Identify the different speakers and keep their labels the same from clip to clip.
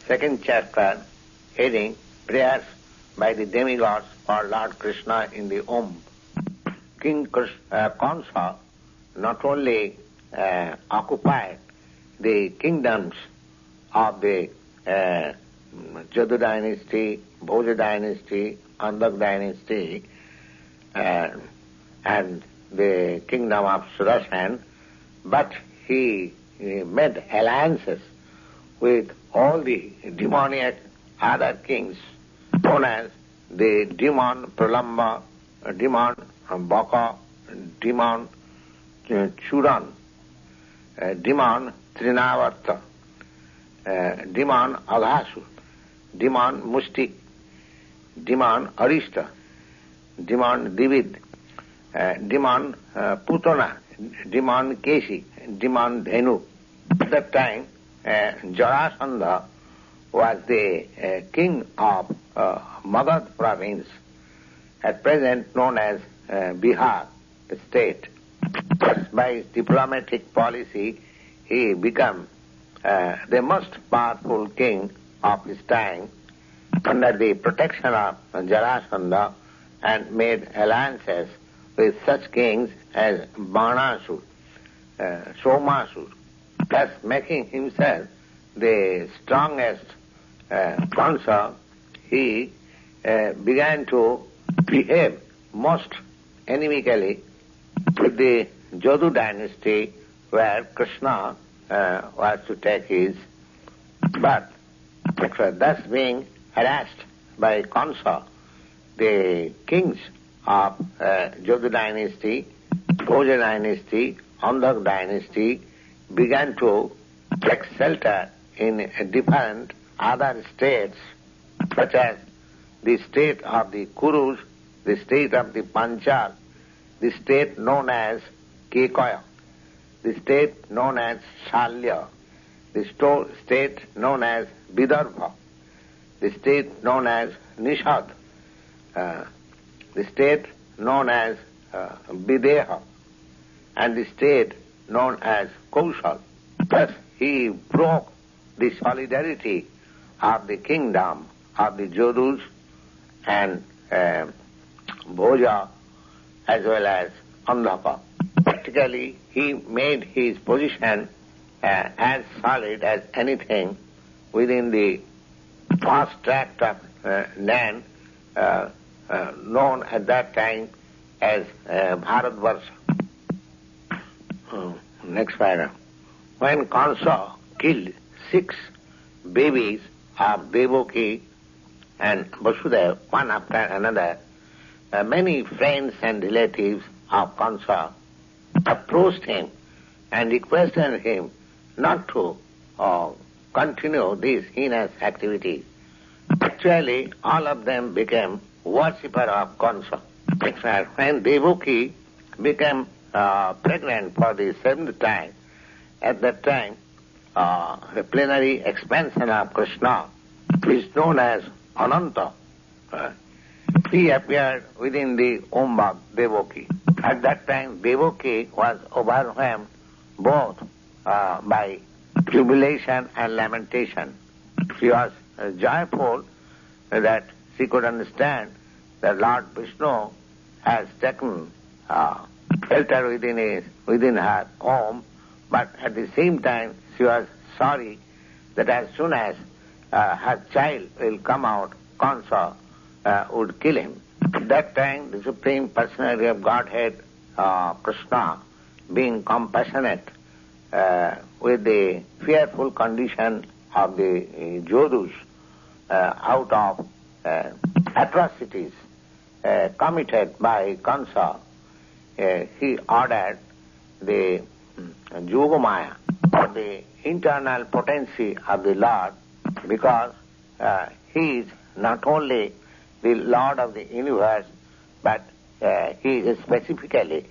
Speaker 1: second chapter, heading Prayers by the Demigods for Lord Krishna in the womb. King Kansa not only occupied the kingdoms of the Jadu dynasty, Bhoja dynasty, Andak dynasty, and the kingdom of Sudarshan, but he made alliances with all the demoniac other kings, known as the demon Pralamba, demon Baka, demon Churan, demon Trinavarta, demon Aghasu, demon Mustik, demon Arishta, demon Divid, demon Putana, demon Keshi, demon Dhenu. At that time, Jarasandha was the king of Magad province, at present known as Bihar state. By his diplomatic policy, he became the most powerful king of his time under the protection of Jarasandha, and made alliances with such kings as Banasur, Somasur, thus making himself the strongest Kansa. He began to behave most enemically with the Jadu dynasty, where Krishna was to take his birth. Thus being harassed by Kansa, the kings of Jadu dynasty, Bhoja dynasty, Andak dynasty began to take shelter in different other states, such as the state of the Kurus, the state of the Panchal, the state known as Kekaya, the state known as Shalya, the state known as Vidarbha, the state known as Nishad, the state known as Videha, and the state known as Kaushal. Thus he broke the solidarity of the kingdom of the Jodhus and Bhoja as well as Andhapa. Practically he made his position as solid as anything within the vast tract of land known at that time as Bharatvarsha. Next paragraph. When Kansa killed 6 babies of Devaki and Vasudeva, one after another, many friends and relatives of Kansa approached him and requested him not to continue these heinous activities. Actually, all of them became worshipper of Kansa. When Devaki became pregnant for the 7th time, at that time, the plenary expansion of Krishna is known as Ananta. He appeared within the womb of Devaki. At that time, Devaki was overwhelmed both by jubilation and lamentation. She was joyful that she could understand that Lord Vishnu has taken shelter within her home, but at the same time she was sorry that as soon as her child will come out, Kansa would kill him. At that time, the Supreme Personality of Godhead, Krishna, being compassionate with the fearful condition of the Jodhus out of atrocities committed by Kansa, he ordered the Yogamaya, or the internal potency of the Lord, because he is not only the Lord of the universe, but he is specifically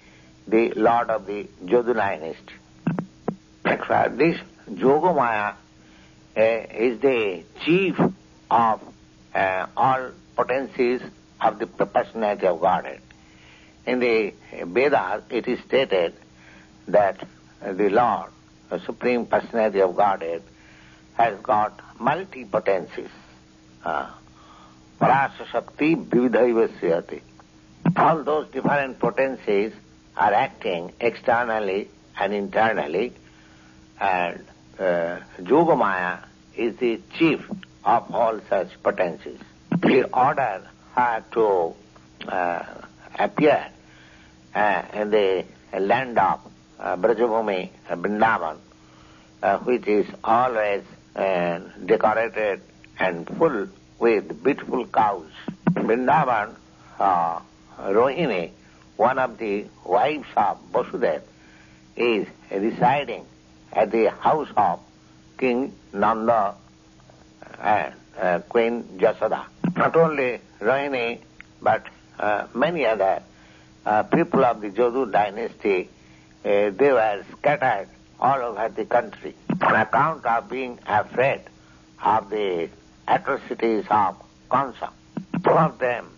Speaker 1: the Lord of the Jadu dynasty. This Yogamaya is the chief of all potencies of the personality of Godhead. In the Vedas, it is stated that the Lord, the Supreme Personality of Godhead, has got multi-potencies. Parasa Shakti Vividhaivasyati. All those different potencies are acting externally and internally, and Yogamaya is the chief of all such potencies. We order her to appear in the land of Brajabhumi, Vrindavan, which is always decorated and full with beautiful cows. Vrindavan, Rohini, one of the wives of Vasudeva, is residing at the house of King Nanda and Queen Jasoda. Not only Rohini, but many other people of the Jadu dynasty, they were scattered all over the country on account of being afraid of the atrocities of Kansa. Some of them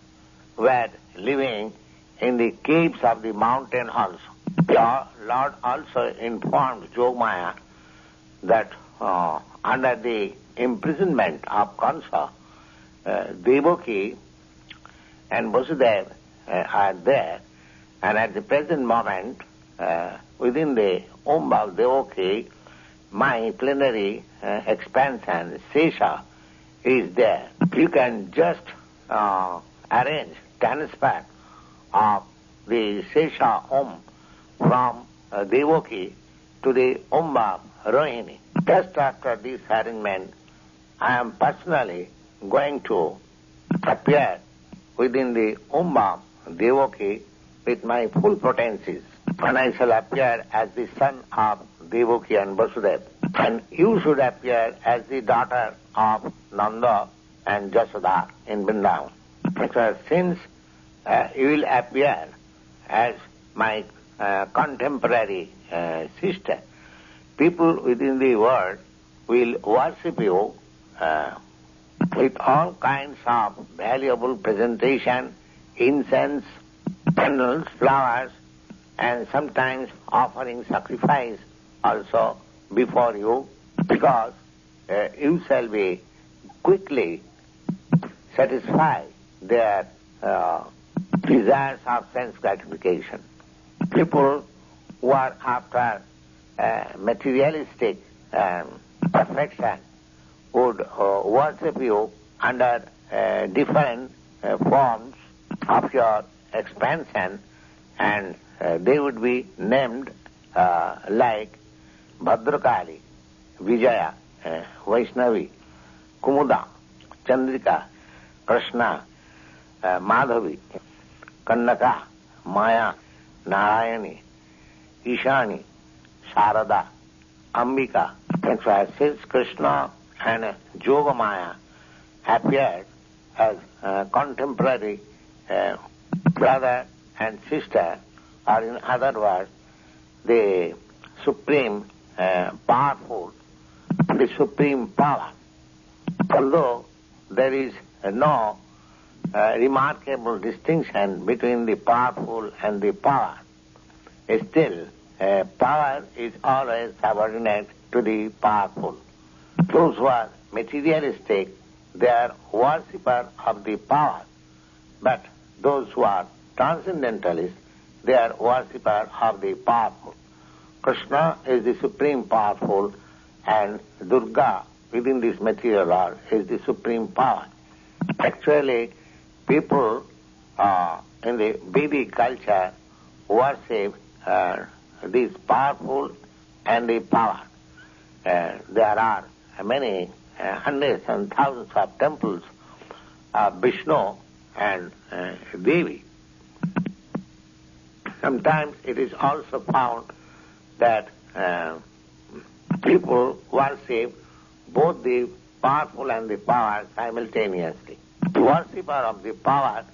Speaker 1: were living in the caves of the mountain also. The Lord also informed Yogamaya that under the imprisonment of Kansa, Devaki and Vasudeva are there, and at the present moment, within the womb of Devaki, my plenary expansion, Sesha, is there. You can just arrange transfer of the Sesha womb from Devaki to the womb of Rohini. Just after this arrangement, I am personally going to appear within the womb of Devaki with my full potencies, and I shall appear as the son of Devaki and Vasudeva, and you should appear as the daughter of Nanda and Jasoda in Vrindavan. Because since you will appear as my contemporary sister, people within the world will worship you with all kinds of valuable presentation, incense, candles, flowers, and sometimes offering sacrifice also before you, because you shall be quickly satisfy their desires of sense gratification. People who are after materialistic perfection would worship you under different forms of your expansion, and they would be named like Bhadrakali, Vijaya, Vaishnavi, Kumuda, Chandrika, Krishna, Madhavi, Kannaka, Maya, Narayani, Ishani, Sarada, Ambika. And so since Krishna and Yogamaya appeared as contemporary brother and sister, or in other words, the supreme powerful, the supreme power. Although there is no remarkable distinction between the powerful and the power, still power is always subordinate to the powerful. Those who are materialistic, they are worshippers of the power, but those who are transcendentalists, they are worshippers of the powerful. Krishna is the supreme powerful, and Durga within this material world is the supreme power. Actually, people in the Vedic culture worship this powerful and the power. There are many hundreds and thousands of temples of Vishnu and Devi. Sometimes it is also found that people worship both the powerful and the power simultaneously. The worshipper of the power,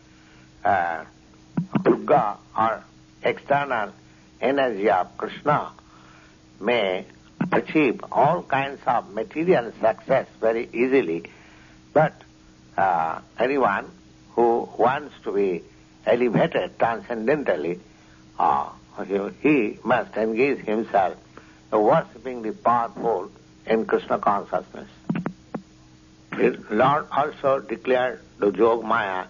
Speaker 1: Durga, or external energy of Krishna, may achieve all kinds of material success very easily, but anyone who wants to be elevated transcendentally, he must engage himself worshipping the powerful in Krishna consciousness. The Lord also declared to Yogamaya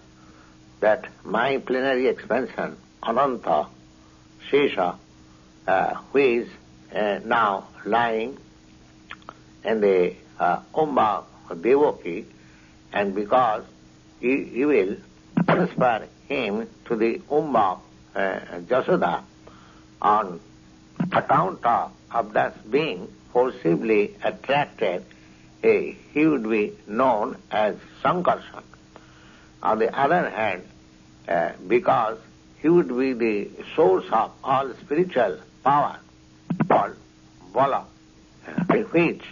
Speaker 1: that my plenary expansion, Ananta, Shesha, who is now lying in the Umba Devaki, and because you will transfer him to the Umba Jasoda on account of thus being forcibly attracted, he would be known as Sankarshan. On the other hand, because he would be the source of all spiritual power, called Bala, by which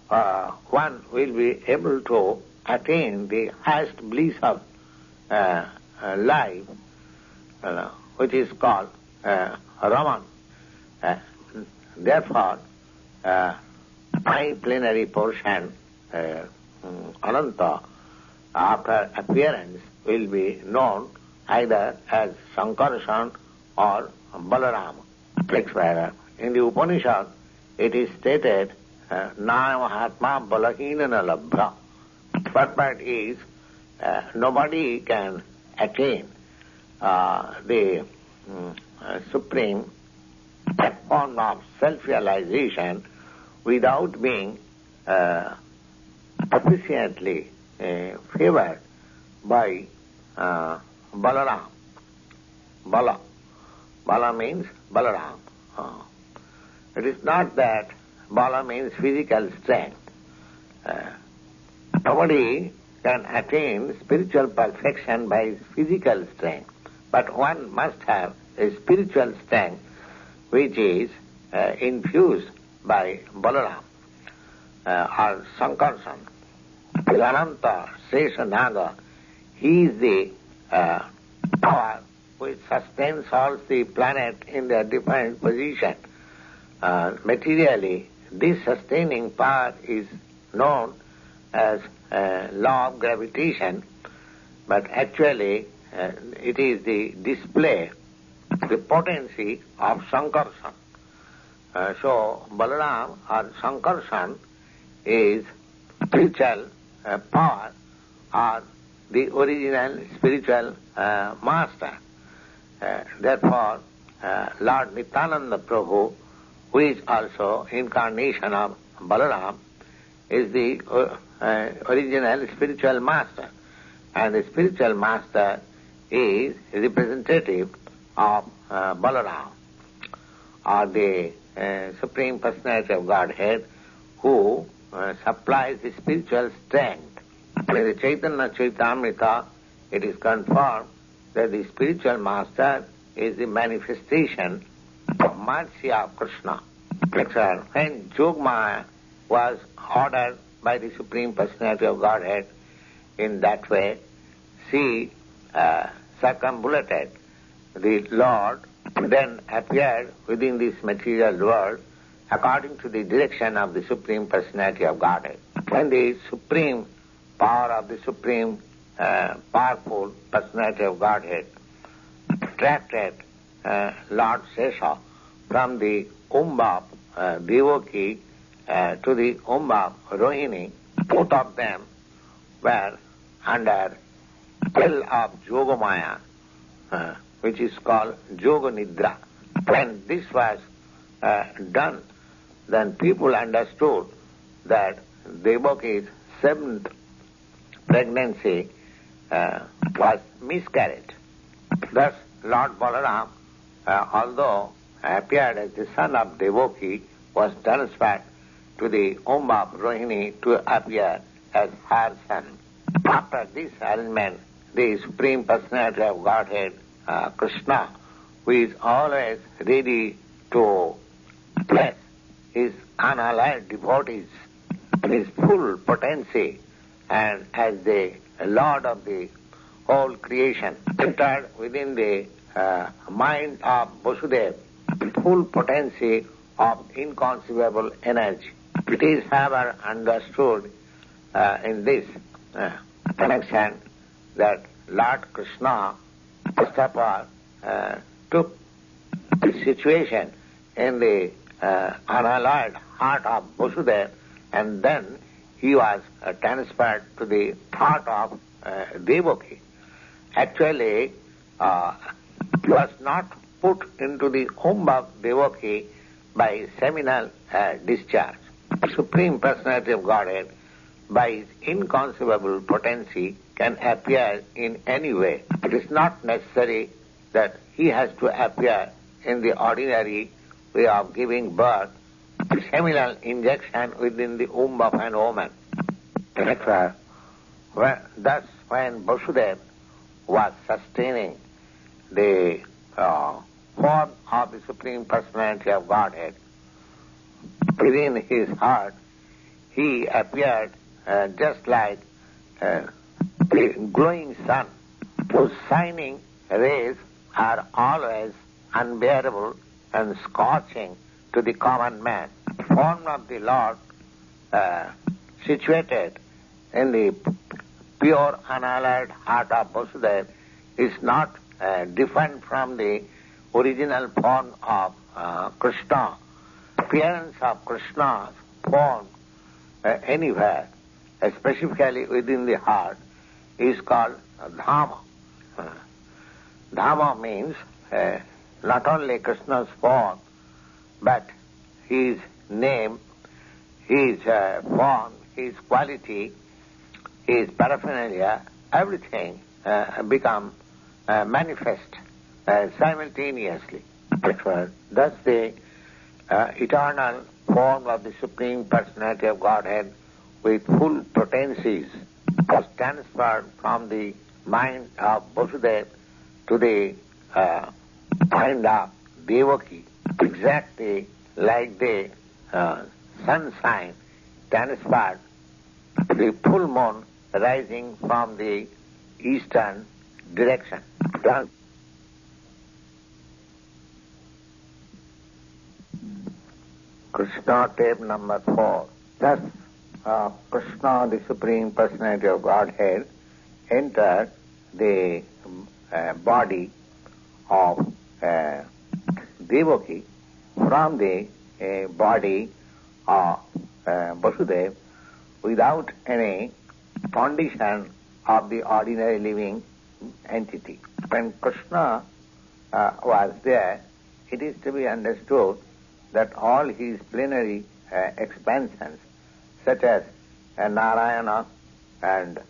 Speaker 1: one will be able to attain the highest bliss of life, which is called Raman. Therefore, my plenary portion, Ananta, after appearance, will be known either as Sankarshan or Balaram. In the Upanishad, it is stated, Na Mahatma Balahinana Labha. But is, nobody can attain the supreme form of self-realization without being sufficiently favored by Balaram. Bala means Balaram. It is not that Bala means physical strength. Nobody can attain spiritual perfection by his physical strength, but one must have a spiritual strength which is infused by Balaram or Sankarshan. Ananta, Sesha Naga, he is the power which sustains all the planet in their defined position. Materially, this sustaining power is known as law of gravitation, but actually it is the display, the potency of Sankarshan. So Balaram or Sankarshan is spiritual power or the original spiritual master. Therefore, Lord Nityananda Prabhu, who is also incarnation of Balaram, is the original spiritual master. And the spiritual master is representative of Balaram, or the Supreme Personality of Godhead, who supplies the spiritual strength. In the Chaitanya Chaitamrita, it is confirmed that the spiritual master is the manifestation of mercy of Krishna. When Yogamaya was ordered by the Supreme Personality of Godhead in that way, she circumambulated the Lord, then appeared within this material world according to the direction of the Supreme Personality of Godhead. When the supreme power of the Supreme powerful Personality of Godhead attracted Lord Sesha from the Umba Devaki to the Umba Rohini, both of them were under spell of Yogamaya, which is called Yoga Nidra. When this was done, then people understood that Devaki's seventh pregnancy was miscarried. Thus, Lord Balaram, although appeared as the son of Devaki, was transferred to the Umba Rohini to appear as her son. After this arrangement, the Supreme Personality of Godhead, Krishna, who is always ready to bless his unallied devotees in his full potency and as the Lord of the whole creation, entered within the mind of Vasudeva, full potency of inconceivable energy. It is however understood in this connection that Lord Krishna, first of all, took the situation in the unalloyed heart of Vasudeva and then he was transferred to the thought of Devaki. Actually, he was not put into the womb of Devaki by seminal discharge. The Supreme Personality of Godhead, by his inconceivable potency, can appear in any way. It is not necessary that he has to appear in the ordinary way of giving birth, seminal injection within the womb of an woman. Thus, when Vasudeva was sustaining the form of the Supreme Personality of Godhead within his heart, he appeared just like a glowing sun, whose shining rays are always unbearable and scorching to the common man. The form of the Lord, situated in the pure, unalloyed heart of Vasudeva, is not different from the original form of Krishna. Appearance of Krishna's form anywhere, specifically within the heart, is called Dhamma. Dhamma means not only Krishna's form, but his name, his form, his quality, his paraphernalia, everything become manifest simultaneously. Thus the eternal form of the Supreme Personality of Godhead with full potencies was transferred from the mind of Vasudeva to the mind of Devaki, exactly like the sunshine transferred to the full moon rising from the eastern direction. Krishna, tape number 4. Thus, Krishna, the Supreme Personality of Godhead, entered the body of Devaki from the body of Vasudeva without any condition of the ordinary living entity. When Krishna was there, it is to be understood that all his plenary expansions, such as Narayana and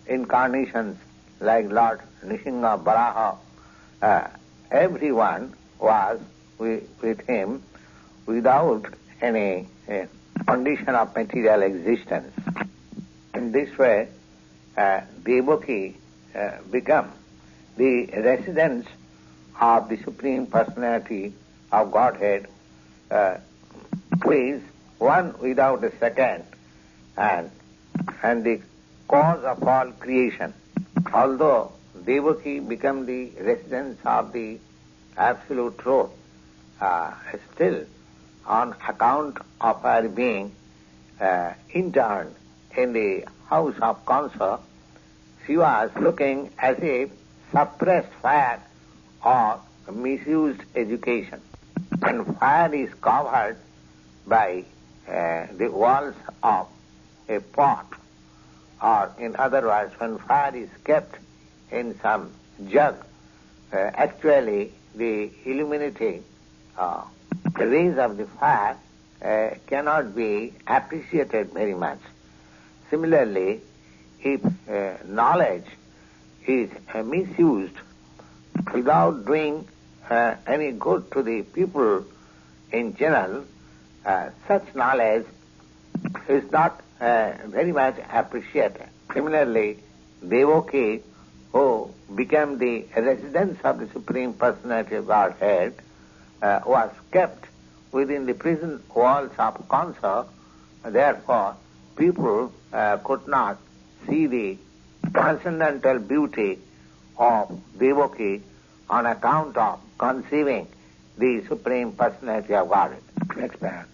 Speaker 1: incarnations like Lord Nrsimha Varaha, everyone was with him without any condition of material existence. In this way, Devaki become the residence of the Supreme Personality of Godhead, who is one without a second, and the cause of all creation. Although Devaki become the residence of the Absolute Truth, still on account of her being interned in the house of Kansa, she was looking as if suppressed fire or misused education. When fire is covered by the walls of a pot, or in other words, when fire is kept in some jug, actually the illuminating rays of the fire cannot be appreciated very much. Similarly, if knowledge is misused without doing any good to the people in general, such knowledge is not very much appreciated. Similarly, Devaki, who became the residence of the Supreme Personality of Godhead, was kept within the prison walls of Kansa. Therefore, people could not see the transcendental beauty of Devaki on account of conceiving the Supreme Personality of Godhead. Next paragraph.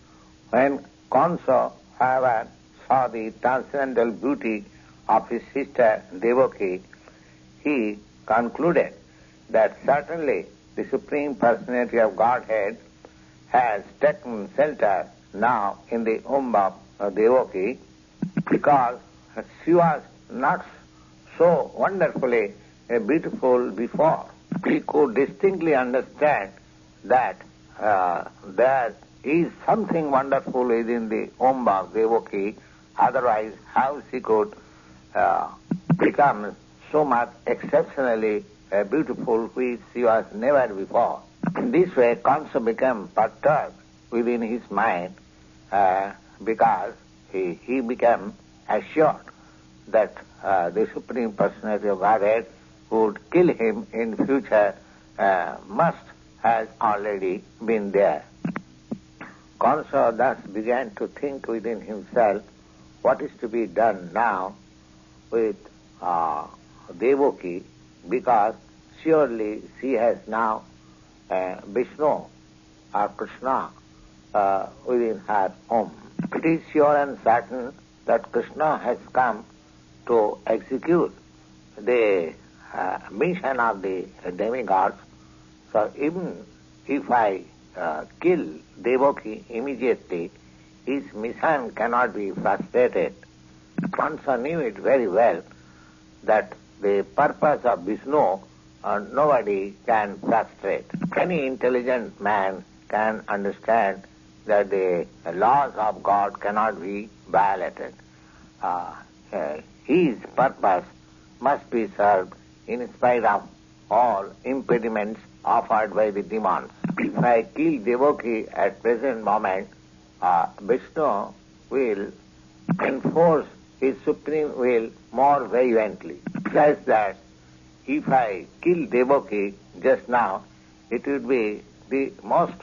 Speaker 1: When Kansa, however, saw the transcendental beauty of his sister Devaki, he concluded that certainly the Supreme Personality of Godhead has taken shelter now in the womb of Devaki, because she was not so wonderfully beautiful before. He could distinctly understand that there is something wonderful within the womb of Devaki, otherwise how she could become so much exceptionally beautiful, which she was never before. In this way, Kansa became perturbed within his mind because he became assured that the Supreme Personality of Godhead would kill him in future, must has already been there. Kansa thus began to think within himself what is to be done now with Devaki, because surely she has now Vishnu or Krishna within her home. It is sure and certain that Krishna has come to execute the mission of the demigods. So even if I kill Devaki immediately, his mission cannot be frustrated. Kansa knew it very well that the purpose of Vishnu nobody can frustrate. Any intelligent man can understand that the laws of God cannot be violated. His purpose must be served in spite of all impediments offered by the demons. If I kill Devaki at present moment, Vishnu will enforce his supreme will more violently. Besides that, if I kill Devaki just now, it would be the most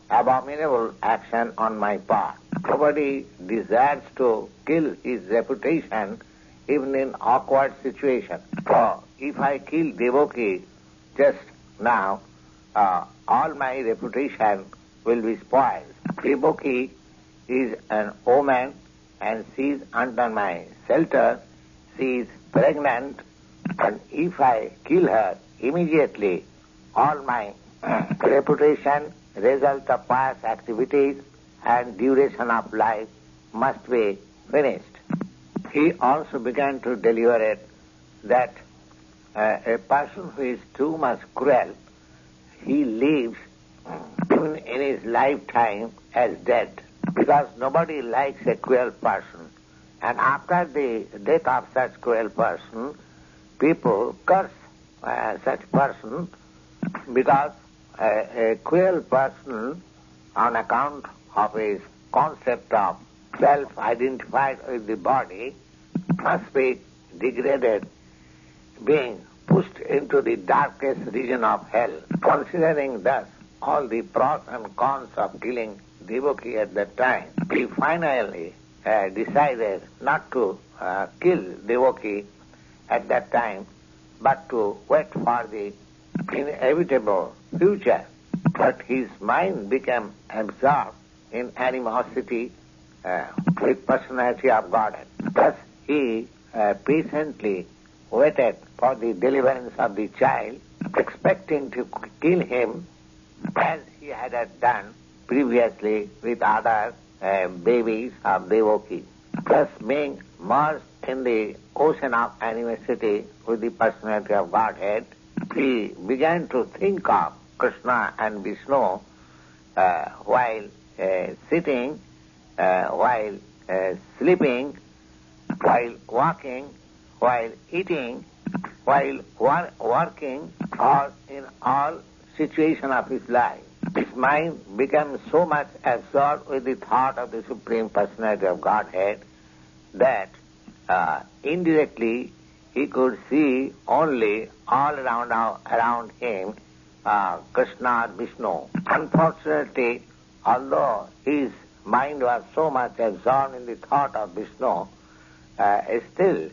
Speaker 1: abominable action on my part. Nobody desires to kill his reputation even in awkward situation. So, if I kill Devaki just now, all my reputation will be spoiled. Devaki is an woman and she is under my shelter. She is pregnant, and if I kill her immediately, all my reputation, result of past activities and duration of life must be finished. He also began to deliberate that a person who is too much cruel, he lives even in his lifetime as dead, because nobody likes a cruel person. And after the death of such cruel person, people curse such person, because a cruel person, on account of his concept of self-identified with the body, must be degraded, being pushed into the darkest region of hell. Considering thus all the pros and cons of killing Devaki at that time, he finally decided not to kill Devaki at that time, but to wait for the inevitable future. But his mind became absorbed in animosity with personality of Godhead. Thus he patiently waited for the deliverance of the child, expecting to kill him as he had done previously with other babies of Devaki. Thus being merged in the ocean of animosity with the personality of Godhead, he began to think of Krishna and Vishnu while sitting, while sleeping, while walking, while eating, while working, or in all situations of his life. His mind became so much absorbed with the thought of the Supreme Personality of Godhead that indirectly he could see only all around him Krishna or Vishnu. Unfortunately, although his mind was so much absorbed in the thought of Vishnu, still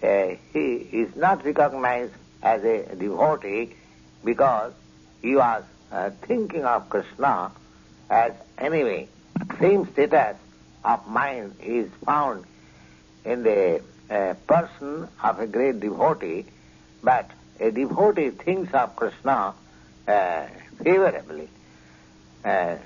Speaker 1: he is not recognized as a devotee, because he was thinking of Krishna as enemy. Same status of mind is found in the person of a great devotee, but a devotee thinks of Krishna favorably,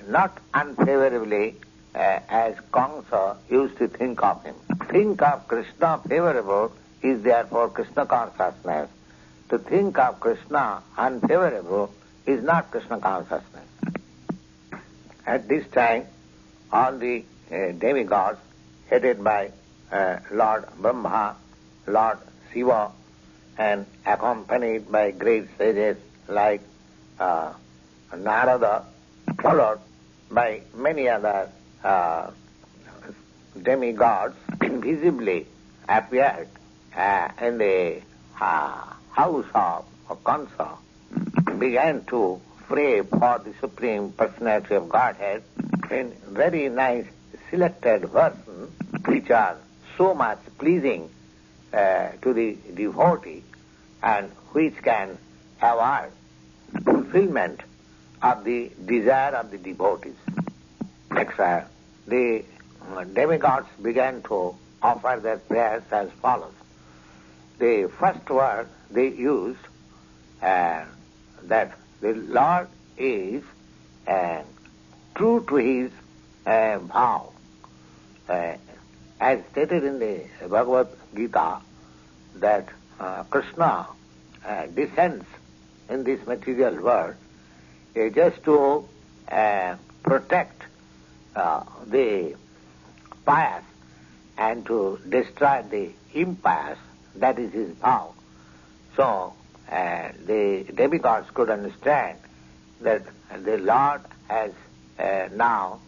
Speaker 1: not unfavorably, as Kansa used to think of him. Think of Krishna favorable is therefore Krishna consciousness. To think of Krishna unfavorable is not Krishna consciousness. At this time, all the demigods, headed by Lord Brahma, Lord Shiva, and accompanied by great sages like Narada, followed by many other demigods, invisibly appeared in the house of Kansa, began to pray for the Supreme Personality of Godhead in very nice selected verses which are so much pleasing to the devotee and which can avoid fulfillment of the desire of the devotees. Next, the demigods began to offer their prayers as follows. The first word they used, that the Lord is true to his vow. As stated in the Bhagavad Gita, that Krishna descends in this material world just to protect the pious and to destroy the impious. That is his vow. So the demigods could understand that the Lord has now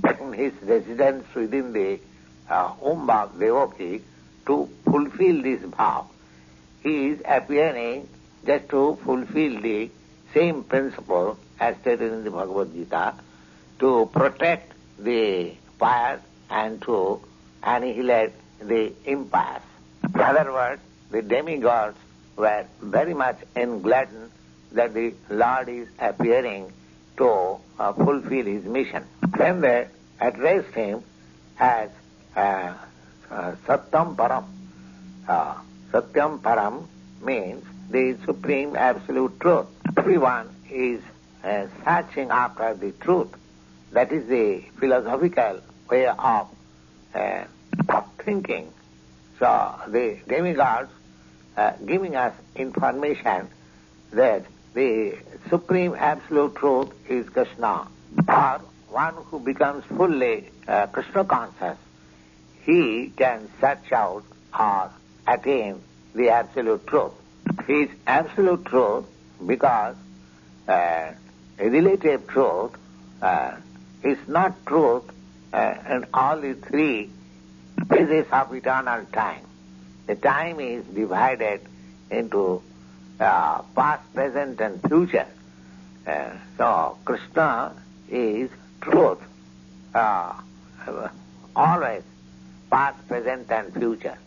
Speaker 1: taken his residence within the womb of Devaki to fulfill this vow. He is appearing just to fulfill the same principle as stated in the Bhagavad Gita, to protect the pious and to annihilate the impious. In other words, the demigods were very much engladdened that the Lord is appearing to fulfill his mission. Then they addressed him as Satyam Param. Satyam Param means the supreme absolute truth. Everyone is searching after the truth. That is the philosophical way of thinking. So the demigods giving us information that the supreme absolute truth is Krishna, or one who becomes fully Krishna conscious, he can search out or attain the absolute truth. He is absolute truth because relative truth is not truth in all the three phases of eternal time. The time is divided into past, present and future. So Krishna is truth, always past, present and future.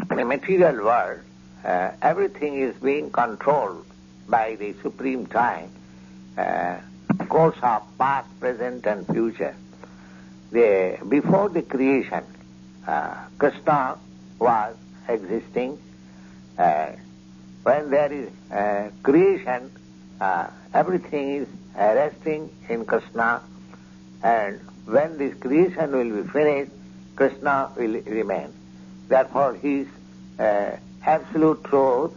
Speaker 1: In the material world, everything is being controlled by the supreme time, course of past, present and future. Before the creation, Krishna was existing. When there is creation, everything is resting in Krishna, and when this creation will be finished, Krishna will remain. Therefore, he is absolute truth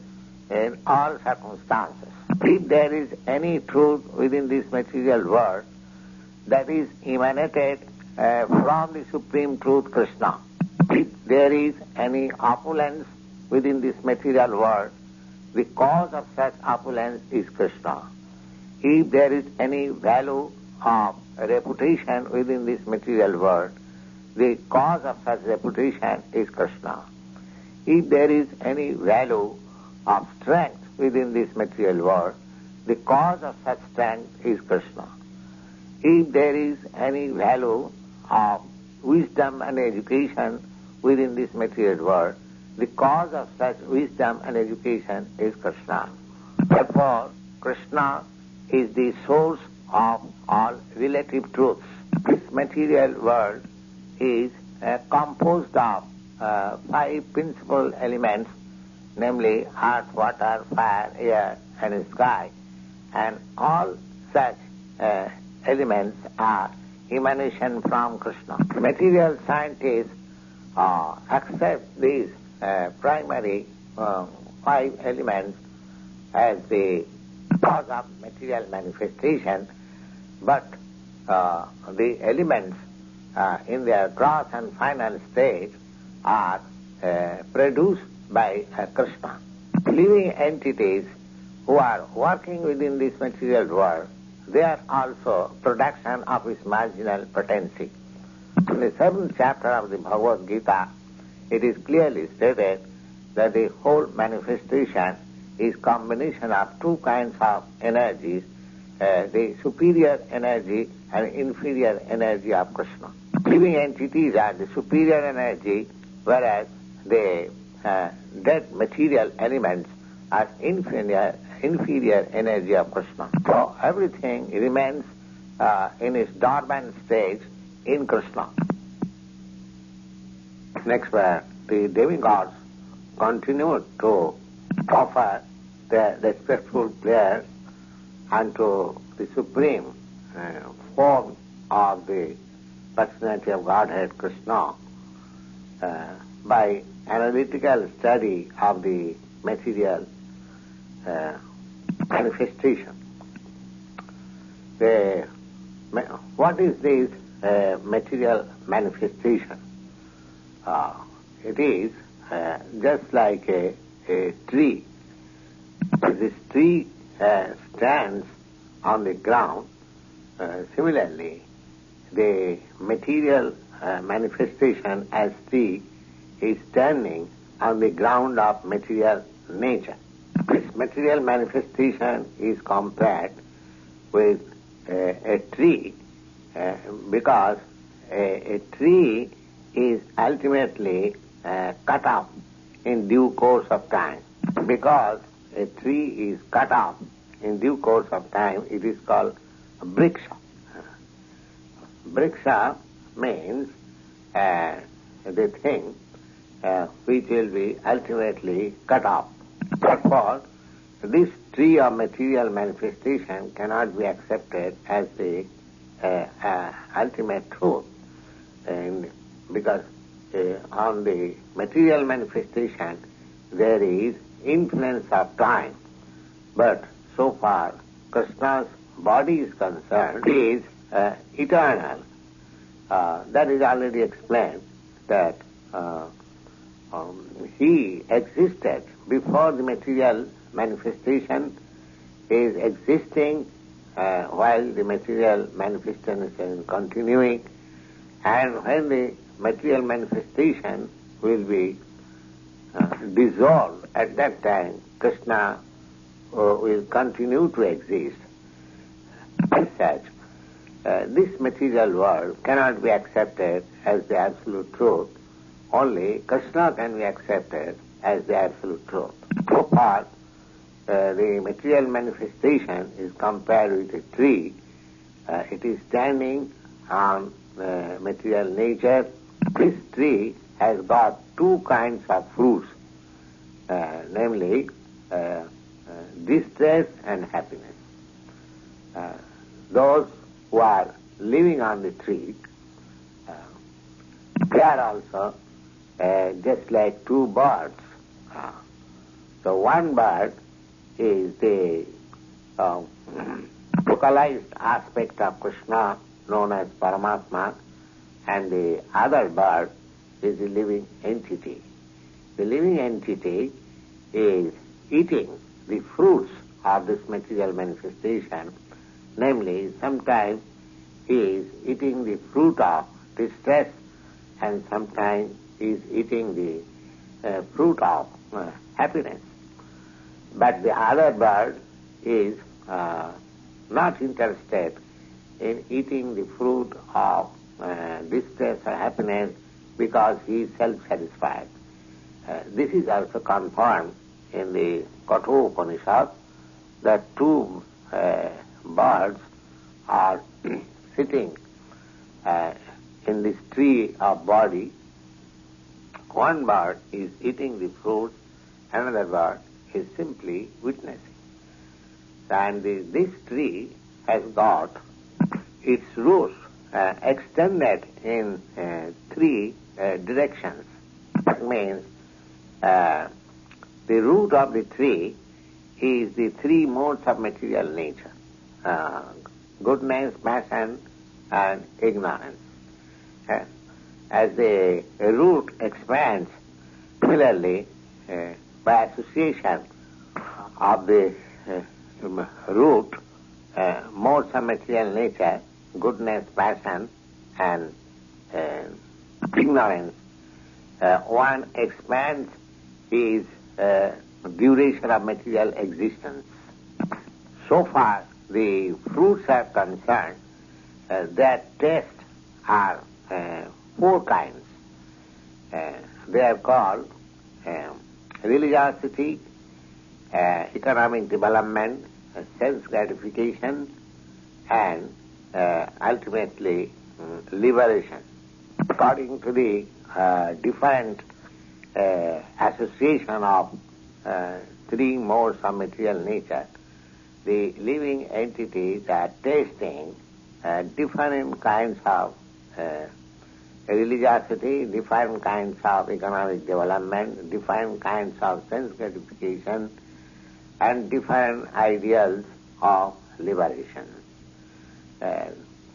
Speaker 1: in all circumstances. If there is any truth within this material world, that is emanated from the supreme truth, Krishna. If there is any opulence within this material world, the cause of such opulence is Krishna. If there is any value of reputation within this material world, the cause of such reputation is Krishna. If there is any value of strength within this material world, the cause of such strength is Krishna. If there is any value of wisdom and education within this material world, the cause of such wisdom and education is Krishna. Therefore, Krishna is the source of all relative truths. This material world is composed of 5 principal elements, namely earth, water, fire, air, and sky. And all such elements are emanation from Krishna. Material scientists accept these primary 5 elements as the cause of material manifestation, but the elements in their gross and final stage are produced by Krishna. Living entities who are working within this material world, they are also production of its marginal potency. In the 7th chapter of the Bhagavad Gita, it is clearly stated that the whole manifestation is combination of 2 kinds of energies, the superior energy and inferior energy of Krishna. Living entities are the superior energy, whereas the dead material elements are inferior energy of Krishna. So everything remains in its dormant stage in Krishna. Next verse, the demigods continued to offer their respectful prayers unto the supreme form of the personality of Godhead, Krishna, by analytical study of the material manifestation. What is this material manifestation? It is just like a tree. This tree stands on the ground. Similarly, the material manifestation as tree is standing on the ground of material nature. This material manifestation is compared with a tree because a tree is ultimately cut off in due course of time. Because a tree is cut off in due course of time, it is called briksha. Briksha means the thing which will be ultimately cut off. Therefore, this tree of material manifestation cannot be accepted as the ultimate truth, because on the material manifestation there is influence of time. But so far Krishna's body is concerned, it is eternal. That is already explained, that he existed before the material manifestation is existing while the material manifestation is continuing, and when the material manifestation will be dissolved, at that time Krishna will continue to exist. As such, this material world cannot be accepted as the absolute truth. Only Krishna can be accepted as the absolute truth. So far, the material manifestation is compared with a tree. It is standing on material nature. This tree has got 2 kinds of fruits, namely distress and happiness. Those who are living on the tree, they are also just like 2 birds. So one bird is the localized aspect of Krishna known as Paramatma, and the other bird is the living entity. The living entity is eating the fruits of this material manifestation, namely sometimes he is eating the fruit of distress and sometimes he is eating the fruit of happiness. But the other bird is not interested in eating the fruit of distress or happiness because he is self-satisfied. This is also confirmed in the Katha Upanishad, that 2 birds are sitting in this tree of body. One bird is eating the fruit, another bird is simply witnessing. And this tree has got its roots extended in three directions. That means the root of the tree is the three modes of material nature: goodness, passion, and ignorance. As the root expands, similarly, by association of the root, modes of material nature, goodness, passion, and ignorance, one expands his duration of material existence. So far, the fruits are concerned, their taste are four kinds. They are called religiosity, economic development, sense gratification, and ultimately liberation. According to the different association of three modes of material nature, the living entities are tasting different kinds of religiosity, different kinds of economic development, different kinds of sense gratification, and different ideals of liberation.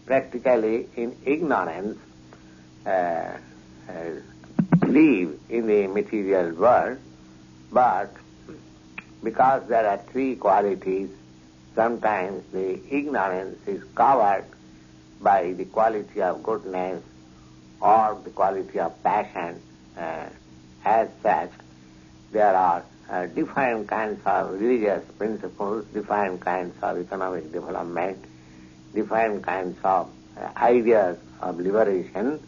Speaker 1: Practically, in ignorance, live in the material world, but because there are three qualities, sometimes the ignorance is covered by the quality of goodness or the quality of passion. As such, there are different kinds of religious principles, different kinds of economic development, different kinds of ideas of liberation.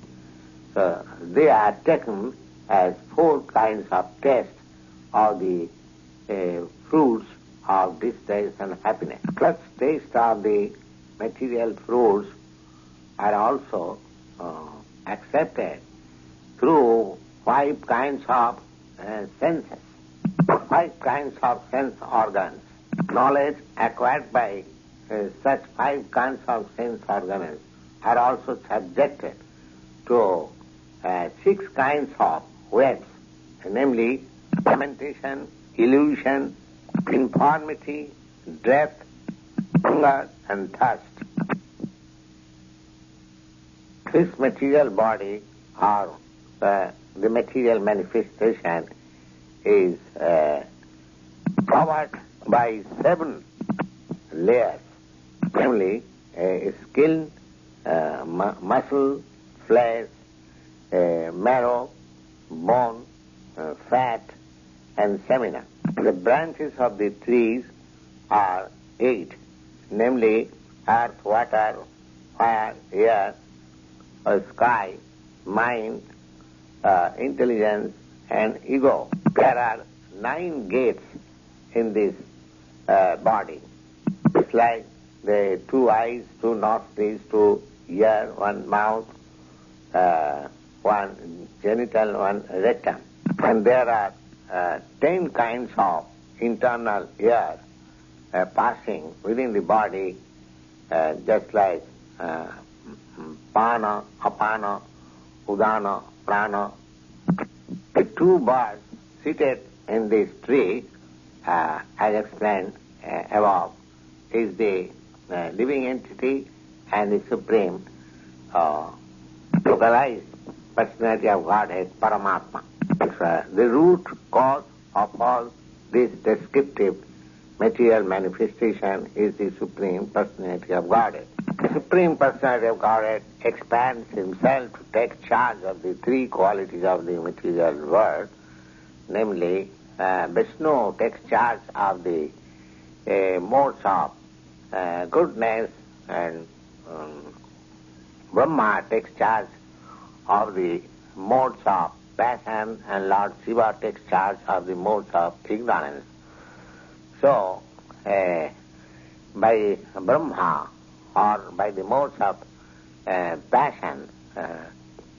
Speaker 1: So they are taken as four kinds of taste of the fruits of distress and happiness. Such taste of the material fruits are also accepted through five kinds of senses, five kinds of sense organs. Knowledge acquired by such five kinds of sense organs are also subjected to six kinds of webs, namely fermentation, illusion, informity, death, hunger, and thirst. This material body, or the material manifestation, is covered by 7 layers, namely skin, muscle, flesh, marrow, bone, fat, and stamina. The branches of the trees are 8, namely earth, water, fire, air, sky, mind, intelligence, and ego. There are 9 gates in this body. It's like the 2 eyes, 2 nostrils, 2 ears, 1 mouth, 1 genital, 1 rectum. And there are 10 kinds of internal air passing within the body, just like Pana, Apana, Udana, Prana. The 2 birds seated in this tree, as explained above, is the living entity and the supreme localized personality of Godhead, Paramatma. The root cause of all this descriptive material manifestation is the Supreme Personality of Godhead. The Supreme Personality of Godhead expands himself to take charge of the 3 qualities of the material world, namely Vishnu takes charge of the modes of goodness, and Brahma takes charge of the modes of passion, and Lord Shiva takes charge of the modes of ignorance. So, by Brahma, or by the modes of passion,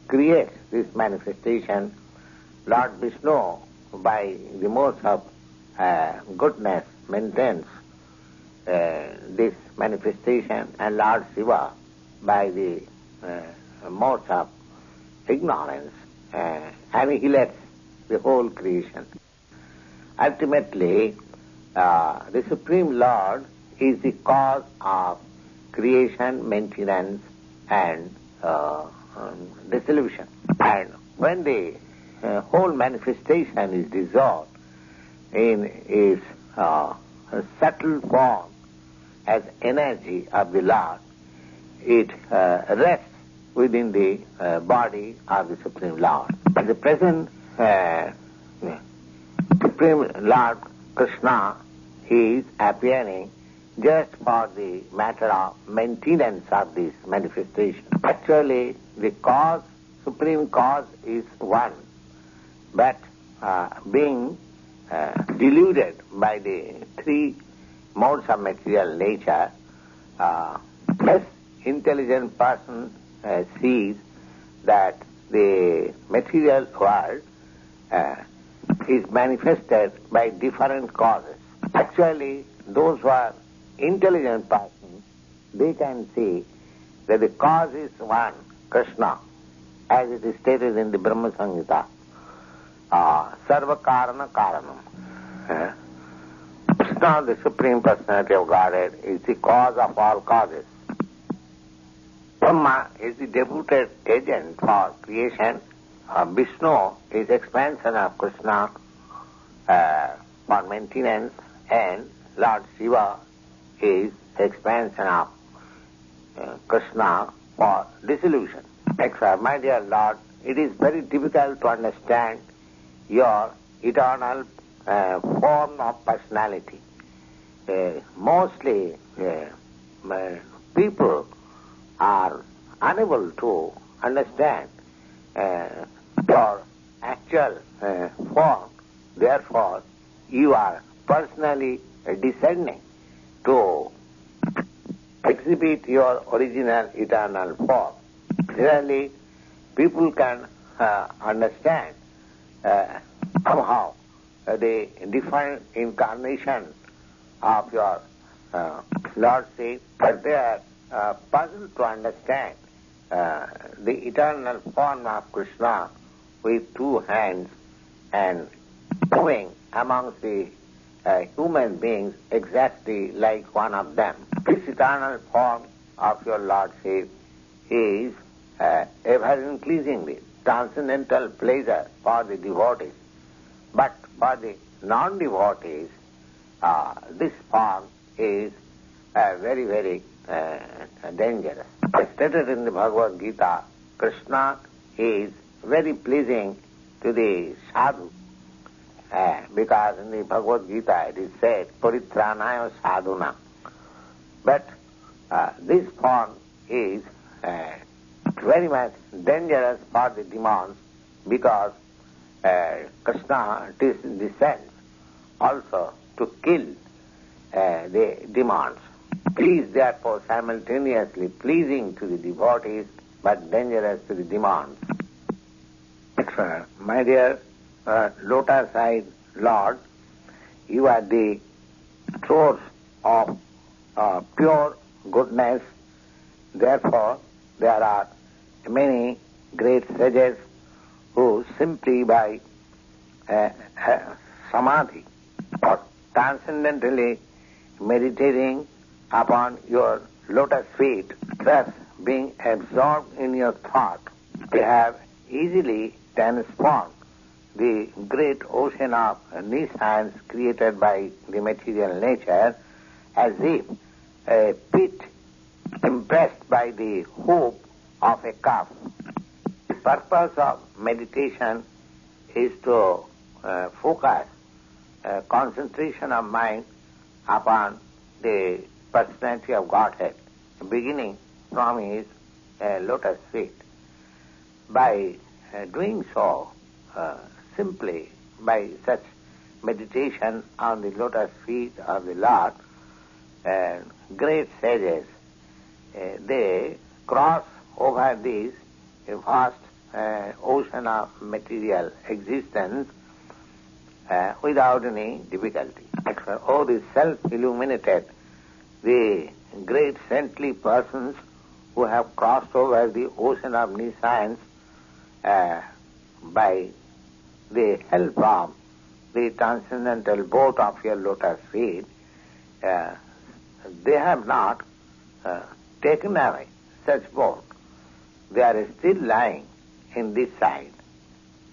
Speaker 1: creates this manifestation. Lord Vishnu, by the modes of goodness, maintains this manifestation, and Lord Shiva, by the modes of ignorance annihilates the whole creation. Ultimately, the Supreme Lord is the cause of creation, maintenance, and dissolution. And when the whole manifestation is dissolved in its subtle form as energy of the Lord, it rests within the body of the Supreme Lord. At the present, Supreme Lord Krishna is appearing just for the matter of maintenance of this manifestation. Actually, the cause, Supreme Cause is one, but being deluded by the three modes of material nature, this intelligent person sees that the material world is manifested by different causes. Actually, those who are intelligent persons, they can see that the cause is one, Krishna, as it is stated in the Brahma Samhita. Sarva Karana Karanam. Krishna, the Supreme Personality of Godhead, is the cause of all causes. Brahma is the devoted agent for creation. Vishnu is expansion of Krishna for maintenance, and Lord Shiva is expansion of Krishna for dissolution. My dear Lord, it is very difficult to understand your eternal form of personality. Mostly people are unable to understand your actual form. Therefore, you are personally descending to exhibit your original eternal form. Clearly, people can understand somehow the different incarnation of your Lordship, but they are puzzled to understand the eternal form of Krishna with two hands and moving amongst the human beings exactly like one of them. This eternal form of your Lordship is ever increasingly transcendental pleasure for the devotees. But for the non-devotees, this form is very, very dangerous. As stated in the Bhagavad Gita, Krishna is very pleasing to the sadhu, because in the Bhagavad Gita it is said, Paritranaya sadhuna. But this form is very much dangerous for the demons, because Krishna descends also to kill the demons. He is therefore simultaneously pleasing to the devotees but dangerous to the demons. My dear lotus-eyed Lord, you are the source of pure goodness. Therefore, there are many great sages who simply by samadhi or transcendentally meditating upon your lotus feet, thus being absorbed in your thought, they have easily transformed the great ocean of nescience created by the material nature as if a pit impressed by the hoop of a calf. The purpose of meditation is to focus concentration of mind upon the personality of Godhead, beginning from his lotus feet. By doing so, simply by such meditation on the lotus feet of the Lord, great sages, they cross over this vast ocean of material existence without any difficulty. All the self-illuminated, the great saintly persons who have crossed over the ocean of nescience by the help of the transcendental boat of your lotus feet, they have not taken away such boat. They are still lying in this side.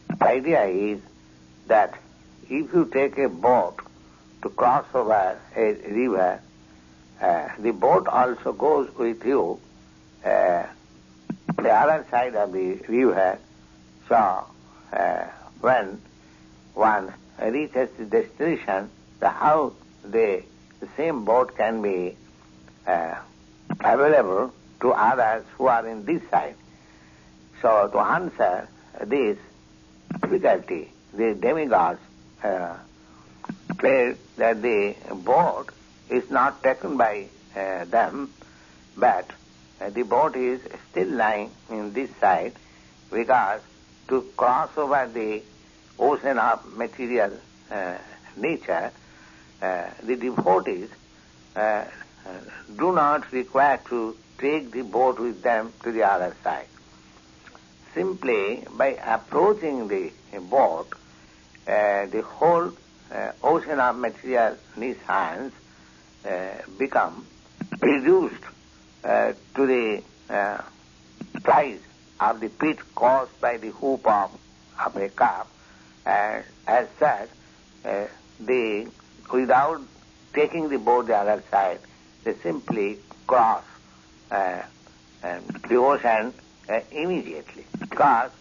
Speaker 1: The idea is that if you take a boat to cross over a river, the boat also goes with you the other side of the river. So when one reaches the destination, how the same boat can be available to others who are in this side. So to answer this difficulty, the demigods declared that the boat is not taken by them, but the boat is still lying in this side, because to cross over the ocean of material nature, the devotees do not require to take the boat with them to the other side. Simply by approaching the boat, the whole ocean of material nescience become reduced to the size of the pit caused by the hoop of a calf. As such, without taking the boat the other side, they simply cross the ocean immediately. Because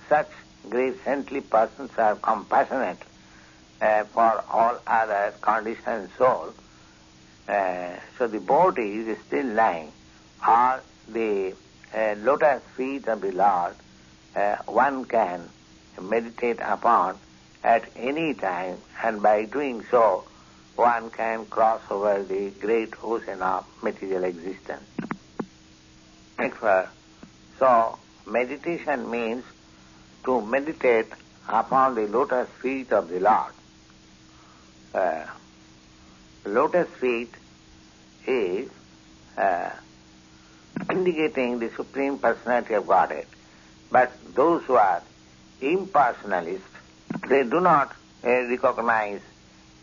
Speaker 1: such great saintly persons are compassionate for all other conditioned souls, so the boat is still lying, or the lotus feet of the Lord one can meditate upon at any time, and by doing so one can cross over the great ocean of material existence. So meditation means to meditate upon the lotus feet of the Lord. Lotus feet is indicating the Supreme Personality of Godhead. But those who are impersonalists, they do not recognize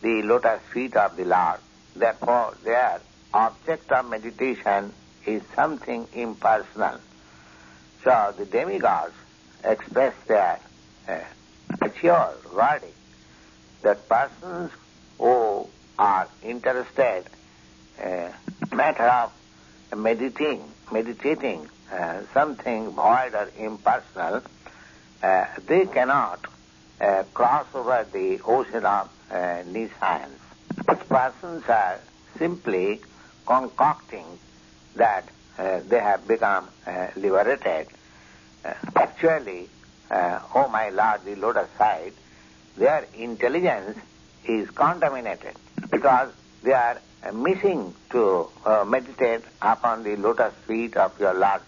Speaker 1: the lotus feet of the Lord. Therefore, their object of meditation is something impersonal. So the demigods express their mature verdict that persons who are interested in matter of meditating something void or impersonal, they cannot cross over the ocean of nescience. Such persons are simply concocting that they have become liberated. Actually, oh my Lord, the lotus side, their intelligence is contaminated because they are missing to meditate upon the lotus feet of your Lord.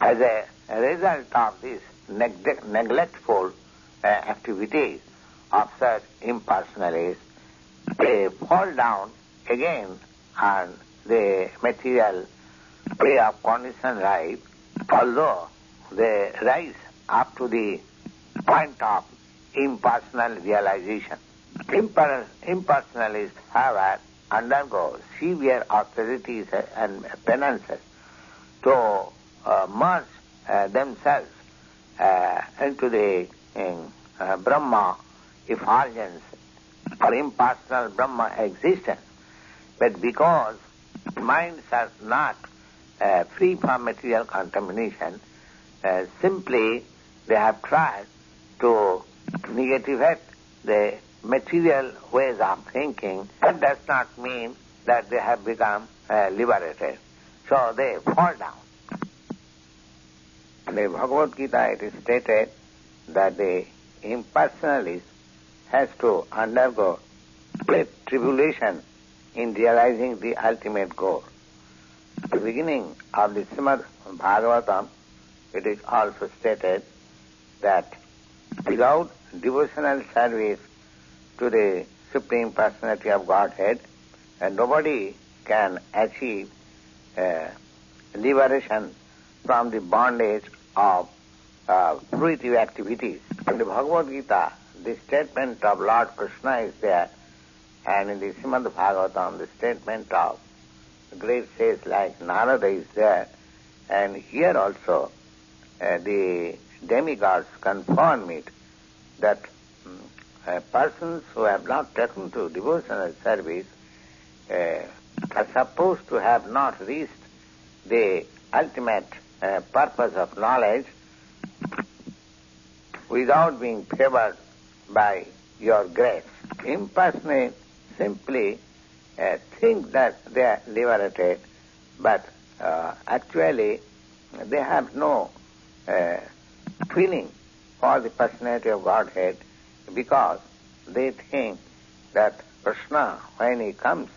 Speaker 1: As a result of this neglectful activities of such impersonalists, they fall down again on the material way of conditioned life, although they rise up to the point of impersonal realization. Impersonalists, however, undergo severe austerities and penances to merge themselves into the Brahma effulgence or impersonal Brahma existence. But because minds are not free from material contamination, simply they have tried to negativate the material ways of thinking. That does not mean that they have become liberated. So they fall down. In the Bhagavad Gita it is stated that the impersonalist has to undergo great tribulation in realizing the ultimate goal. At the beginning of the Srimad Bhagavatam, it is also stated that without devotional service to the Supreme Personality of Godhead, nobody can achieve liberation from the bondage of fruitive activities. In the Bhagavad Gita, the statement of Lord Krishna is there, and in the Srimad Bhagavatam, the statement of great sages like Narada is there, and here also the demigods confirm it, that persons who have not taken to devotional service are supposed to have not reached the ultimate purpose of knowledge without being favored by your grace. Impersonate simply think that they are liberated, but actually they have no feeling for the personality of Godhead, because they think that Krishna, when he comes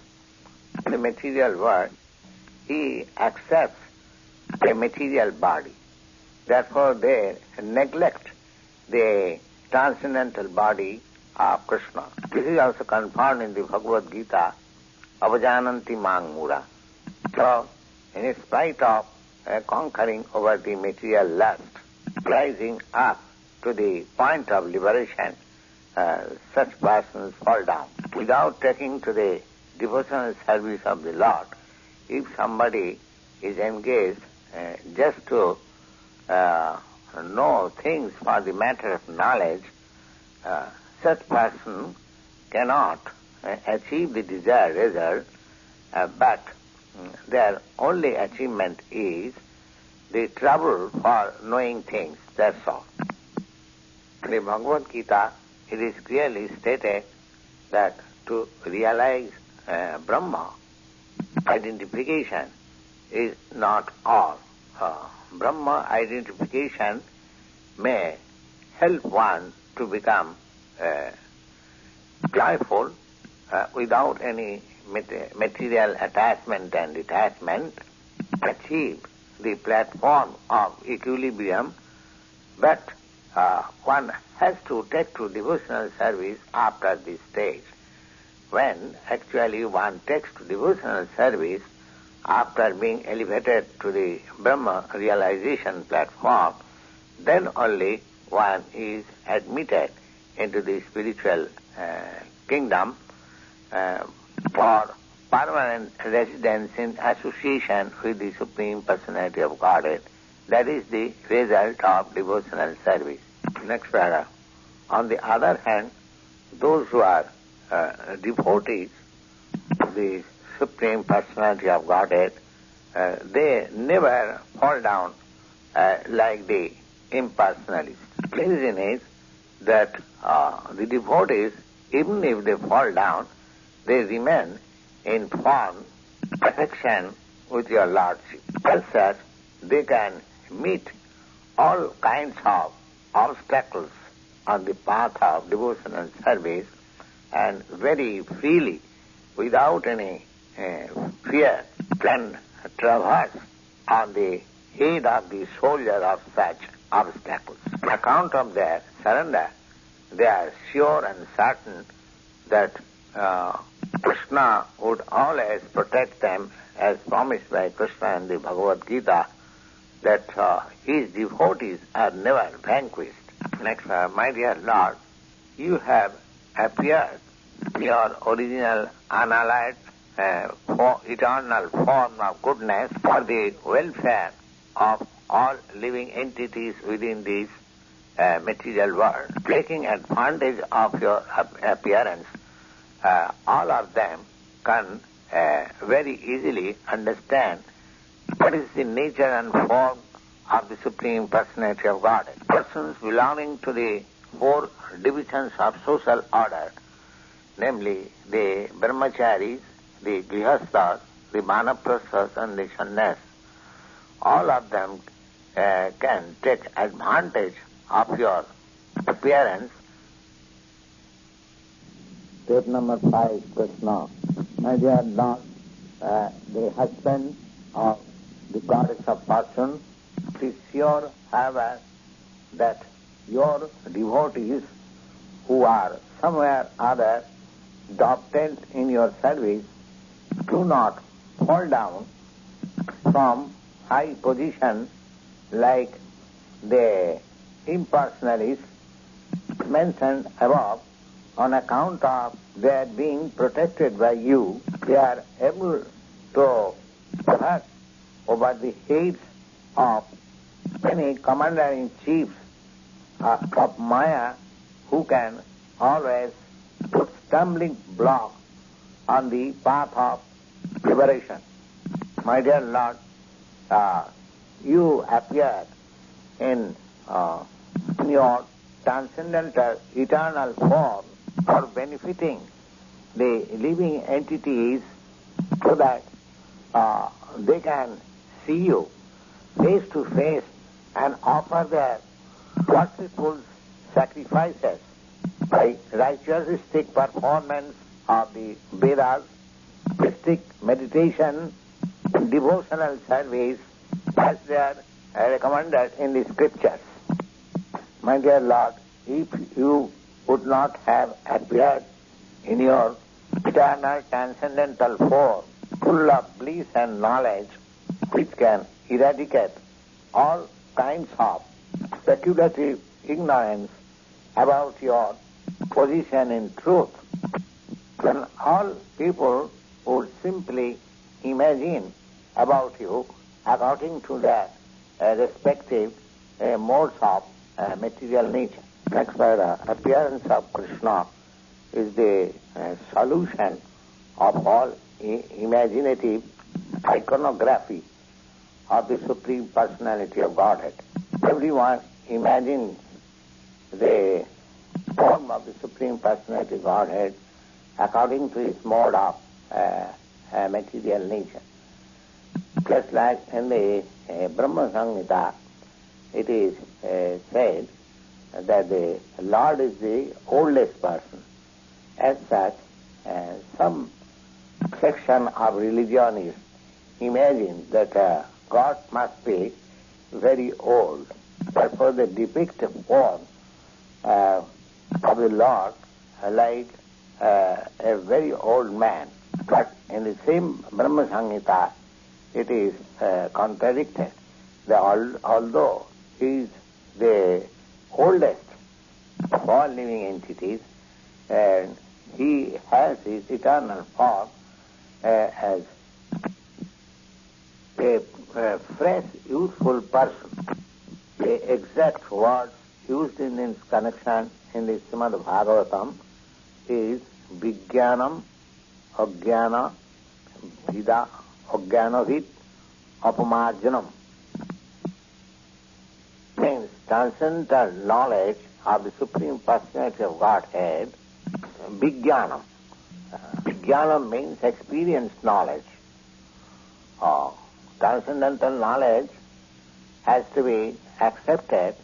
Speaker 1: in the material world, he accepts a material body. Therefore they neglect the transcendental body of Krishna. This is also confirmed in the Bhagavad Gita, avajananti mang mura. So, in spite of conquering over the material lust, rising up to the point of liberation, such persons fall down. Without taking to the devotional service of the Lord, if somebody is engaged just to know things for the matter of knowledge, such person cannot achieve the desired result, but their only achievement is the trouble for knowing things, that's all. In the Bhagavad Gita, it is clearly stated that to realize Brahma, identification is not all. Brahma identification may help one to become joyful without any material attachment and detachment, achieve the platform of equilibrium, but one has to take to devotional service after this stage. When actually one takes to devotional service after being elevated to the Brahma realization platform, then only one is admitted into the spiritual kingdom for permanent residence in association with the Supreme Personality of Godhead. That is the result of devotional service. Next paragraph. On the other hand, those who are devotees of the Supreme Personality of Godhead, they never fall down like the impersonalists. The reason is that the devotees, even if they fall down, they remain in form, perfection with your Lordship. As such, they can meet all kinds of obstacles on the path of devotional service and very freely, without any fear, can traverse on the head of the soldier of such obstacles. On account of their surrender, they are sure and certain that Krishna would always protect them, as promised by Krishna in the Bhagavad Gita, that his devotees are never vanquished. Next, my dear Lord, you have appeared your original unallied eternal form of goodness for the welfare of all living entities within this material world. Taking advantage of your appearance, all of them can very easily understand what is the nature and form of the Supreme Personality of God. Persons belonging to the four divisions of social order, namely the brahmacharis, the grihasthas, the vanaprasthas and the sannyas, all of them can take advantage of your appearance. Step number 5, Krishna. My dear Lord, the husband of the goddess of fortune, is sure, however, that your devotees who are somewhere or other adopted in your service do not fall down from high position like the impersonalists mentioned above, on account of their being protected by you, they are able to hurt over the heads of many commander-in-chiefs of Maya, who can always put stumbling block on the path of liberation. My dear Lord, you appear in your transcendental eternal form for benefiting the living entities so that they can see you face to face and offer their worshipful sacrifices by ritualistic performance of the Vedas, mystic meditation, devotional service as they are recommended in the scriptures. My dear Lord, if you would not have appeared in your eternal transcendental form, full of bliss and knowledge, which can eradicate all kinds of speculative ignorance about your position in truth, then all people would simply imagine about you according to their respective modes of material nature. That's why the appearance of Krishna is the solution of all imaginative iconography of the Supreme Personality of Godhead. Everyone imagines the form of the Supreme Personality of Godhead according to its mode of material nature. Just like in the Brahma Samhita, it is said that the Lord is the oldest person. As such, some section of religion is imagined that God must be very old. Therefore, they depict the form of the Lord like a very old man. But in the same Brahma Samhita, it is contradicted that although he is the oldest of all living entities, and he has his eternal form as a fresh, youthful person. The exact words used in this connection in the Srimad Bhagavatam is Vijnanam, Ajnana, Vida, Ajnanavit, Apamarjanam. Means transcendental knowledge of the Supreme Personality of Godhead, Vijnanam. Vijnanam means experienced knowledge. Transcendental knowledge has to be accepted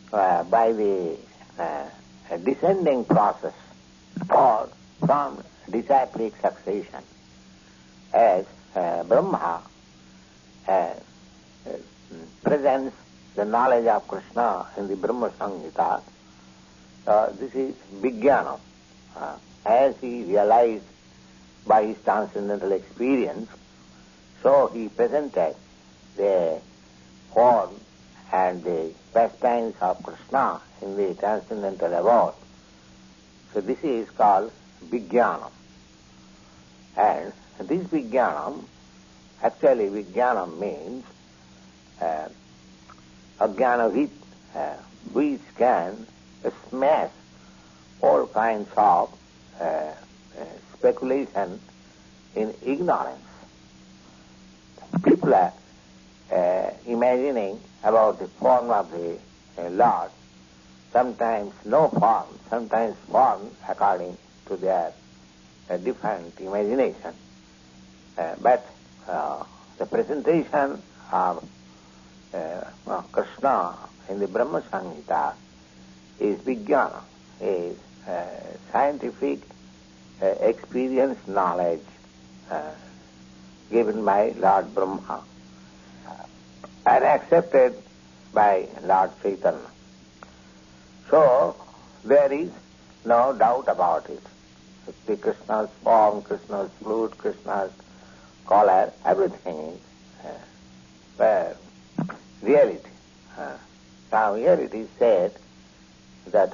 Speaker 1: by the descending process or from disciplic succession. As Brahma presents the knowledge of Krishna in the Brahma Samhita, this is Vijnanam. As he realized by his transcendental experience, so he presented the form and the pastimes of Krishna in the transcendental abode. So this is called Vijnanam. And this Vijnanam, actually Vijnanam means Ajnanavit, which can smash all kinds of speculation in ignorance. People are imagining about the form of the Lord, sometimes no form, sometimes form according to their different imagination. But the presentation of Krishna in the Brahma Samhita is Vijnana, is scientific experience knowledge given by Lord Brahma and accepted by Lord Chaitanya. So there is no doubt about it. The Krishna's form, Krishna's flute, Krishna's collar, everything is reality. Now here it is said that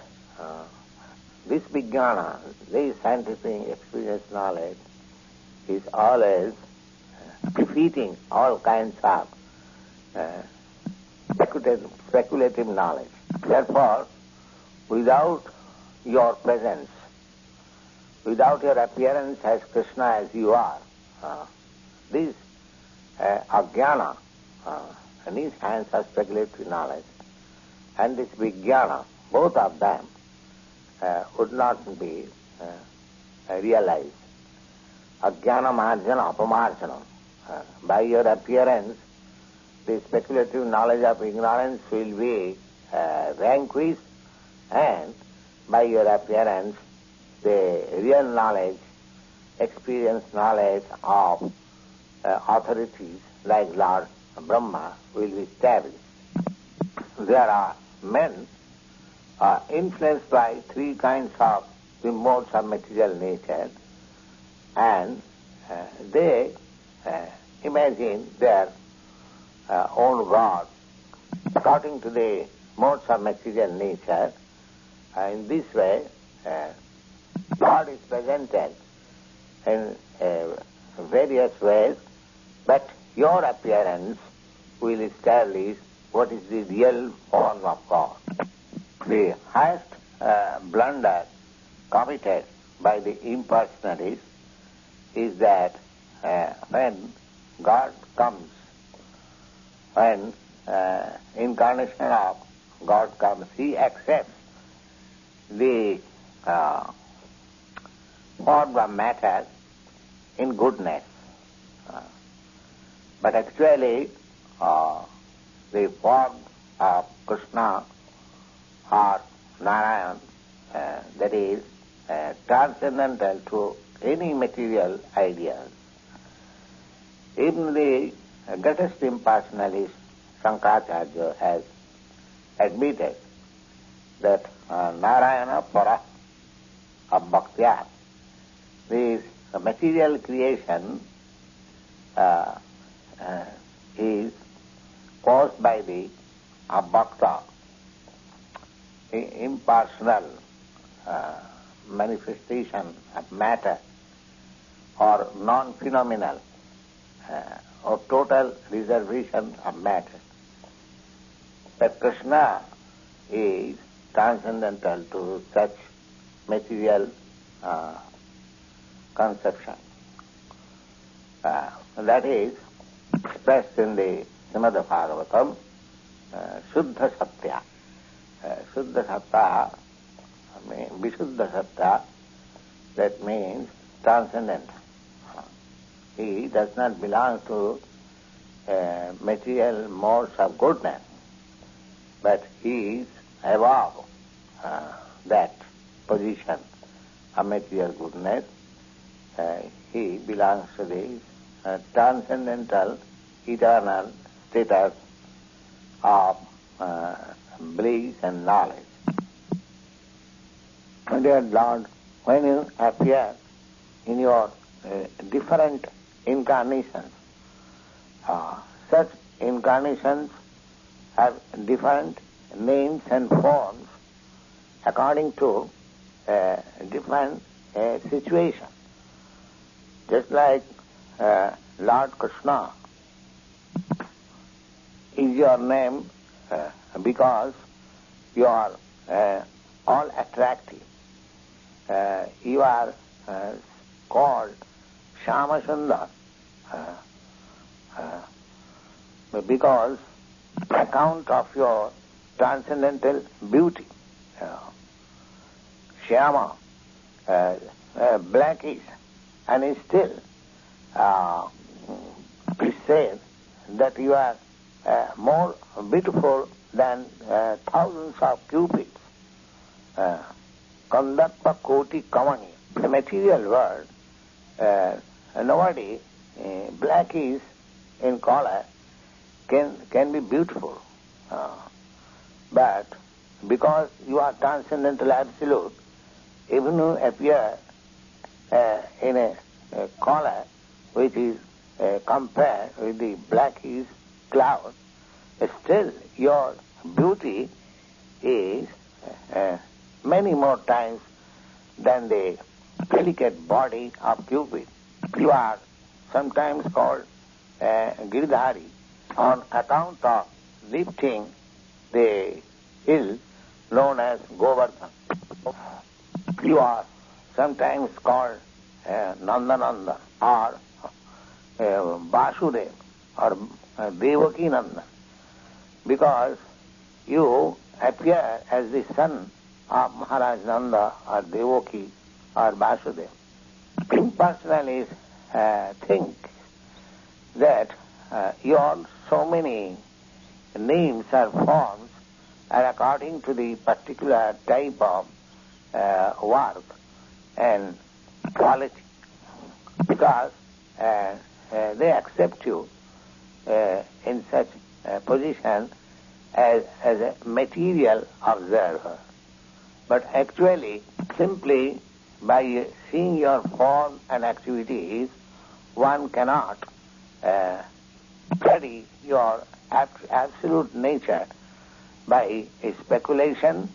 Speaker 1: this Vijnana, this scientific experience knowledge, is always defeating all kinds of speculative knowledge. Therefore, without your presence, without your appearance as Krishna as you are, this ajnana, and these hands are speculative knowledge, and this vijnana, both of them would not be realized. Ajnana marjana apamarjana. By your appearance, the speculative knowledge of ignorance will be vanquished, and by your appearance, the real knowledge, experience knowledge of authorities like Lord Brahma will be established. There are men influenced by three kinds of the modes of material nature, and they imagine their own God according to the modes of material nature. In this way, God is presented in various ways, but your appearance will establish what is the real form of God. The highest blunder committed by the impersonalists is that when God comes, when incarnation of God comes, he accepts the form of matter in goodness. But actually, the form of Krishna or Narayan, that is transcendental to any material ideas. Even the greatest impersonalist, Shankaracharya, has admitted that Narayana para of Bhaktya, this material creation is caused by the Bhakta, impersonal manifestation of matter, or non-phenomenal or total reservation of matter. But Krishna is transcendental to such material conception. That is expressed in the Srimad Bhagavatam, Shuddha Satya. Shuddha Satya, Vishuddha Satya, that means transcendent. He does not belong to material modes of goodness, but he is above that position of material goodness. He belongs to the transcendental, eternal status of bliss and knowledge. Dear Lord, when you appear in your different incarnations, such incarnations have different names and forms according to different situation. Just like Lord Krishna is your name because you are all attractive. You are called Shama Sundar because account of your transcendental beauty. Shyama, blackish, and still it says that you are more beautiful than thousands of cupids. Kandappa Koti Kavani. The material world, nobody blackish in color can be beautiful. But because you are transcendental absolute, even you appear in a color which is compared with the blackish cloud, still your beauty is many more times than the delicate body of Cupid. You are sometimes called Giridhari on account of lifting the hill known as Govardhan. You are sometimes called Nandananda or Vasudev or Devaki Nanda because you appear as the son of Maharaj Nanda or Devaki or Vasudev. Impersonalists think that your so many names or forms are according to the particular type of work and quality because they accept you in such a position as a material observer. But actually, simply by seeing your form and activities, one cannot study your absolute nature by a speculation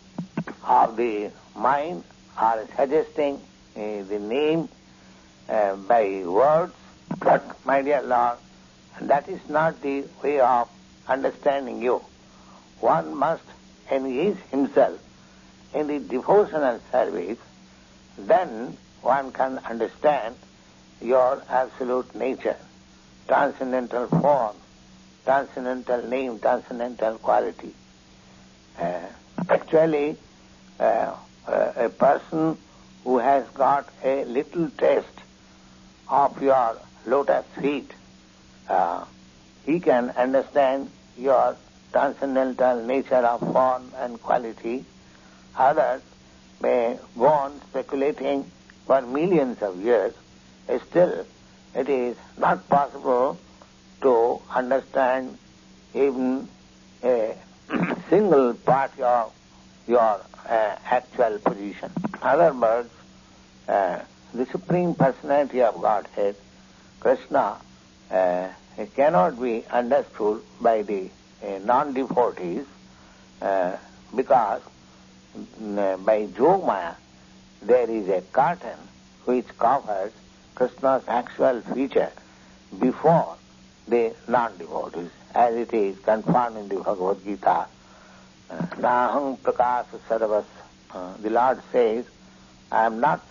Speaker 1: of the mind or suggesting the name by words. But, my dear Lord, that is not the way of understanding you. One must engage himself in the devotional service, then one can understand your absolute nature, transcendental form, transcendental name, transcendental quality. Actually, a person who has got a little taste of your lotus feet, he can understand your transcendental nature of form and quality. Others may go on speculating for millions of years. Still, it is not possible to understand even a single part of your actual position. In other words, the Supreme Personality of Godhead, Krishna, cannot be understood by the non-devotees because by Yogmaya there is a curtain which covers Krishna's actual feature before the non-devotees, as it is confirmed in the Bhagavad Gita. Naham prakasa sarvas. The Lord says, I am not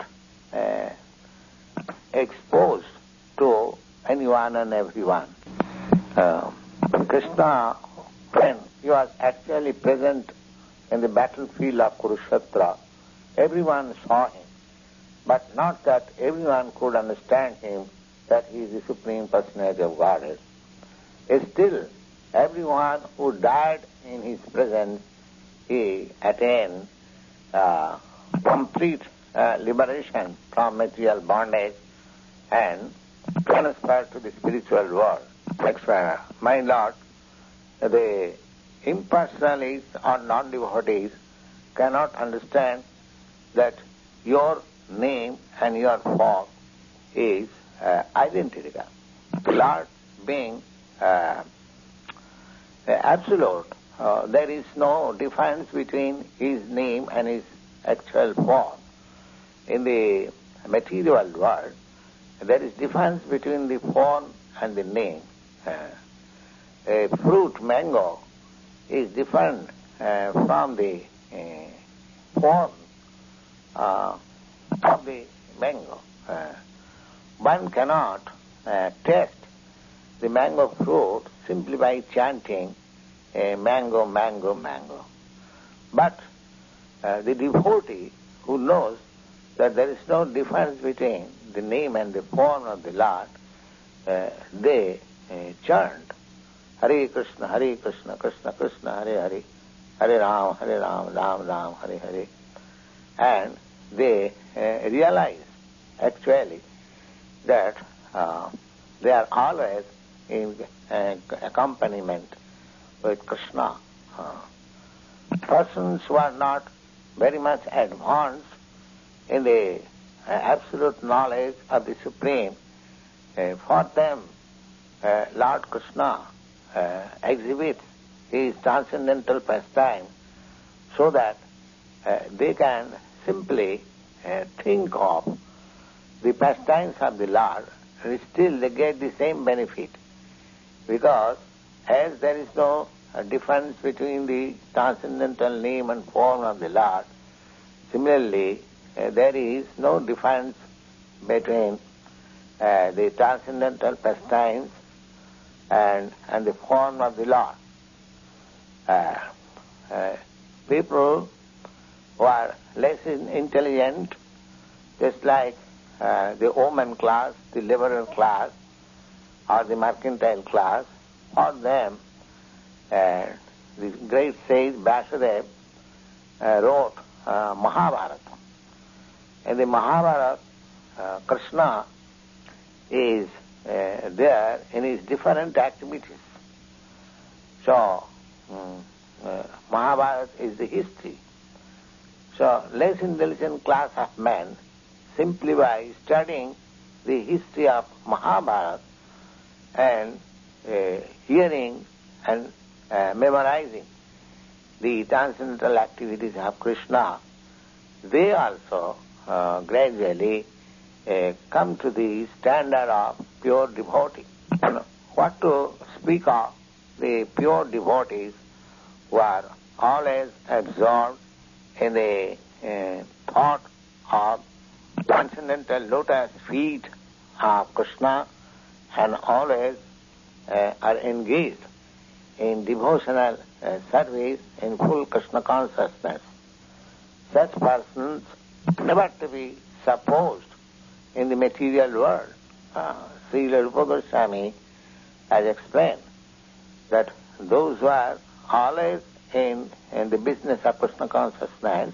Speaker 1: exposed to anyone and everyone. Krishna, when he was actually present in the battlefield of Kurukshetra, everyone saw him, but not that everyone could understand him, that he is the Supreme Personality of Godhead. Still, everyone who died in his presence, he attained complete liberation from material bondage and transferred to the spiritual world. My Lord, the impersonalists or non-devotees cannot understand that your name and your form is identical. The Lord being absolute, there is no difference between his name and his actual form. In the material world, there is difference between the form and the name. A fruit, mango, is different from the form of the mango. One cannot taste the mango fruit simply by chanting mango, mango, mango. But the devotee who knows that there is no difference between the name and the form of the Lord, they chant Hare Krishna, Krishna Krishna, Hare Hare, Hare Ram, Ram Ram, Hare Hare. And they realize actually that they are always in accompaniment with Krishna. Persons who are not very much advanced in the absolute knowledge of the Supreme, for them Lord Krishna exhibits his transcendental pastime so that they can simply think of the pastimes of the Lord, and still they get the same benefit. Because as there is no difference between the transcendental name and form of the Lord, similarly there is no difference between the transcendental pastimes and the form of the Lord. People who are less intelligent, just like the woman class, the liberal class, or the mercantile class, for them, the great sage Vasudev wrote Mahabharata. In the Mahabharata, Krishna is there in his different activities. So, Mahabharata is the history. So, less intelligent class of men, simply by studying the history of Mahabharata and hearing and memorizing the transcendental activities of Krishna, they also gradually come to the standard of pure devotee. What to speak of the pure devotees who are always absorbed in the thought of transcendental lotus feet of Krishna and always are engaged in devotional service in full Krishna consciousness. Such persons never to be supposed in the material world. Srila Rupa Goswami has explained that those who are always in the business of Krishna consciousness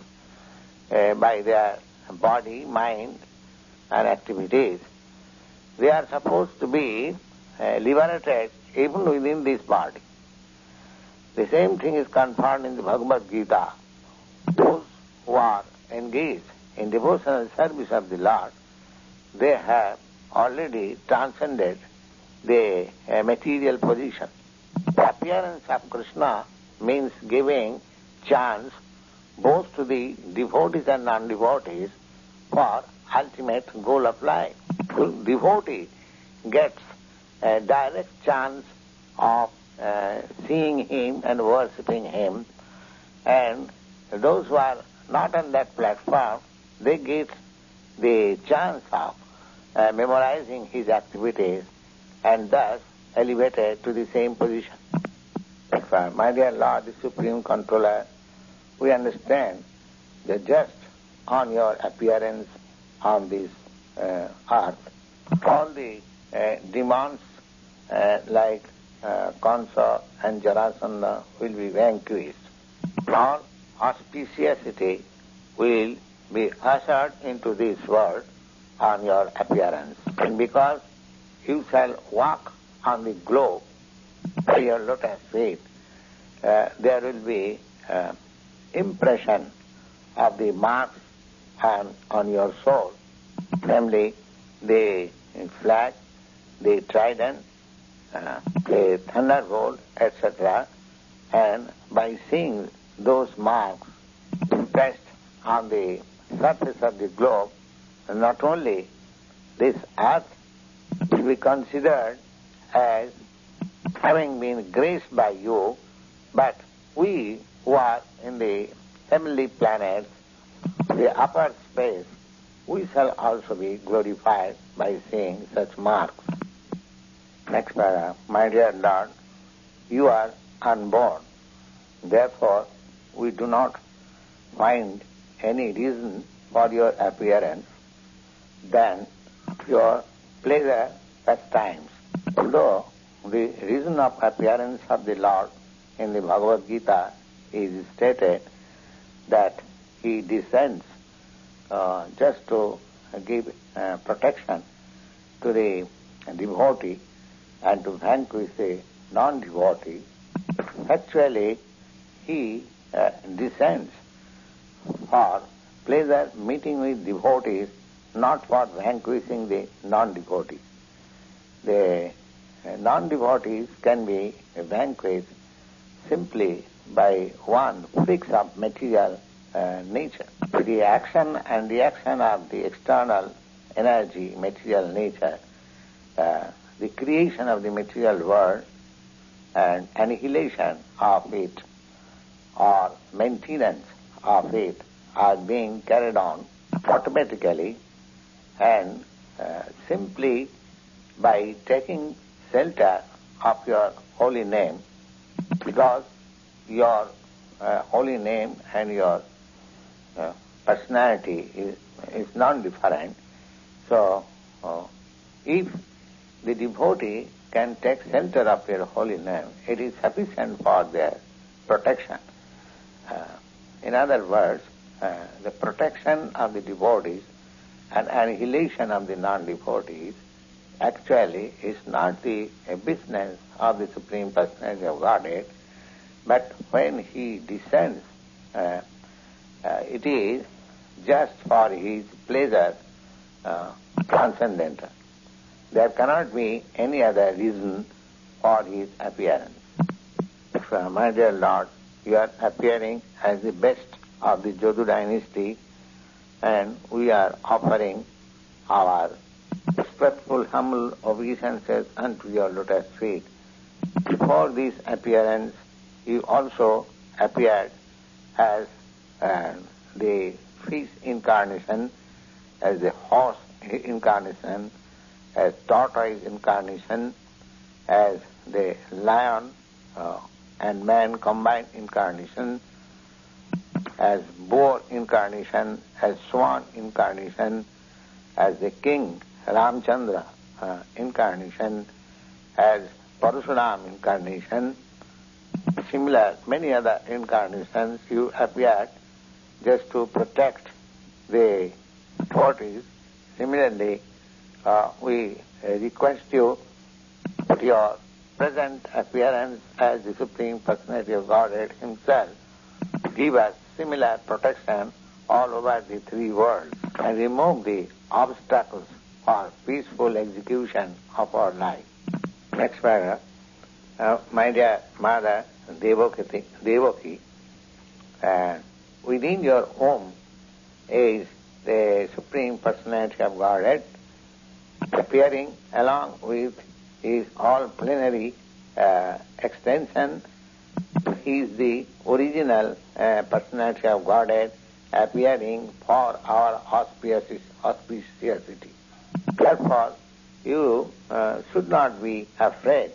Speaker 1: by their body, mind and activities, they are supposed to be liberated even within this body. The same thing is confirmed in the Bhagavad Gita. Those who are engaged in devotional service of the Lord, they have already transcended the material position. The appearance of Krishna means giving chance both to the devotees and non-devotees for ultimate goal of life. The devotee gets a direct chance of seeing him and worshipping him, and those who are not on that platform, they get the chance of memorizing his activities and thus elevated to the same position. My dear Lord, the Supreme Controller, we understand that just on your appearance on this earth, all the demons like Kansa and Jarasandha will be vanquished. All auspiciousity will be ushered into this world on your appearance. And because you shall walk on the globe by your lotus feet, there will be impression of the marks on your soul, namely the flag, the trident, the thunderbolt, etc. And by seeing those marks impressed on the surface of the globe, not only this earth will be considered as having been graced by you, but we who are in the heavenly planets, the upper space, we shall also be glorified by seeing such marks. Next paragraph. My dear Lord, you are unborn. Therefore, we do not find any reason for your appearance than your pleasure pastimes. Although the reason of appearance of the Lord in the Bhagavad Gita is stated that he descends just to give protection to the devotee and to vanquish the non-devotee, actually he descends for pleasure meeting with devotees, not for vanquishing the non-devotees. The non-devotees can be vanquished simply by one fix of material nature. The action and reaction of the external energy, material nature, the creation of the material world and annihilation of it or maintenance of it are being carried on automatically and simply by taking shelter of your holy name, because your holy name and your personality is non-different. So, if the devotee can take shelter of your holy name, it is sufficient for their protection. In other words, the protection of the devotees and annihilation of the non-devotees actually is not the business of the Supreme Personality of Godhead, but when he descends, it is just for his pleasure transcendental. There cannot be any other reason for his appearance. So, my dear Lord, you are appearing as the best of the Jodu dynasty, and we are offering our respectful, humble obeisances unto your lotus feet. Before this appearance, you also appeared as the fish incarnation, as the horse incarnation, as tortoise incarnation, as the lion and man combined incarnation, as boar incarnation, as swan incarnation, as the king Ramchandra incarnation, as Purushottam incarnation. Similar, many other incarnations you appeared just to protect the devotees. Similarly, we request you that your present appearance as the Supreme Personality of Godhead himself give us similar protection all over the three worlds and remove the obstacles for peaceful execution of our life. Next paragraph. My dear Mother Devaki, within your home is the Supreme Personality of Godhead, appearing along with his all plenary extension. He is the original Personality of Godhead appearing for our auspiciousity. Therefore, you should not be afraid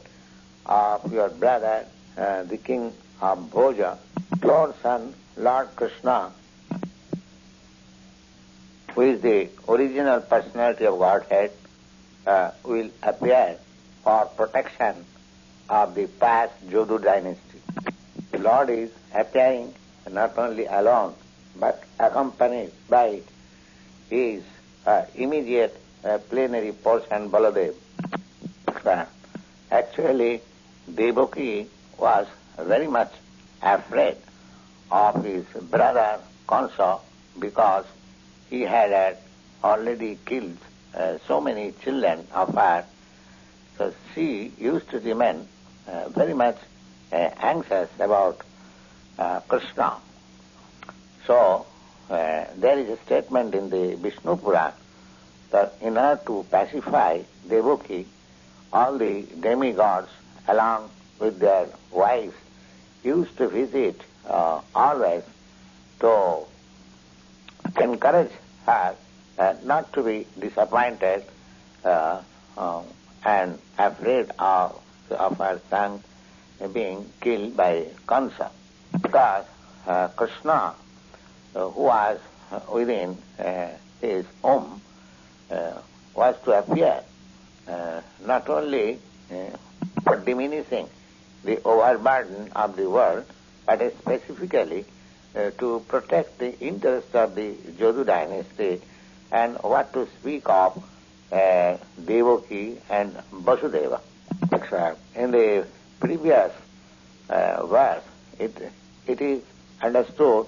Speaker 1: of your brother, the king of Bhoja. Your son, Lord Krishna, who is the original Personality of Godhead, will appear for protection of the past Jodu dynasty. The Lord is appearing not only alone, but accompanied by his immediate plenary portion, Baladev. Actually, Devaki was very much afraid of his brother Kansa because he had already killed so many children of her. So she used to remain very much anxious about Krishna. So there is a statement in the Vishnu Purana that in order to pacify Devaki, all the demigods along with their wives used to visit always to encourage her not to be disappointed and afraid of her son being killed by Kansa. Because Krishna, who was within his home, was to appear not only for diminishing the overburden of the world, but specifically to protect the interest of the Jodu dynasty, and what to speak of Devaki and Vasudeva. In the previous verse, it is understood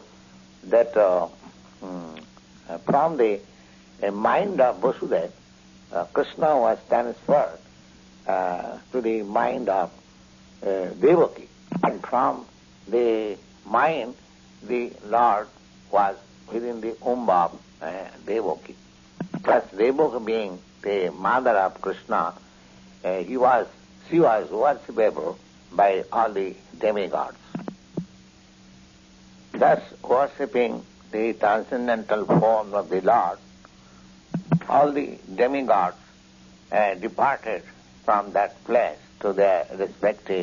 Speaker 1: that from the mind of Vasudeva, Krishna was transferred to the mind of Devaki, and from the mind, the Lord was within the womb of Devaki. Thus Devaki being the mother of Krishna, she was worshipable by all the demigods. Thus worshipping the transcendental form of the Lord, all the demigods departed from that place to their respective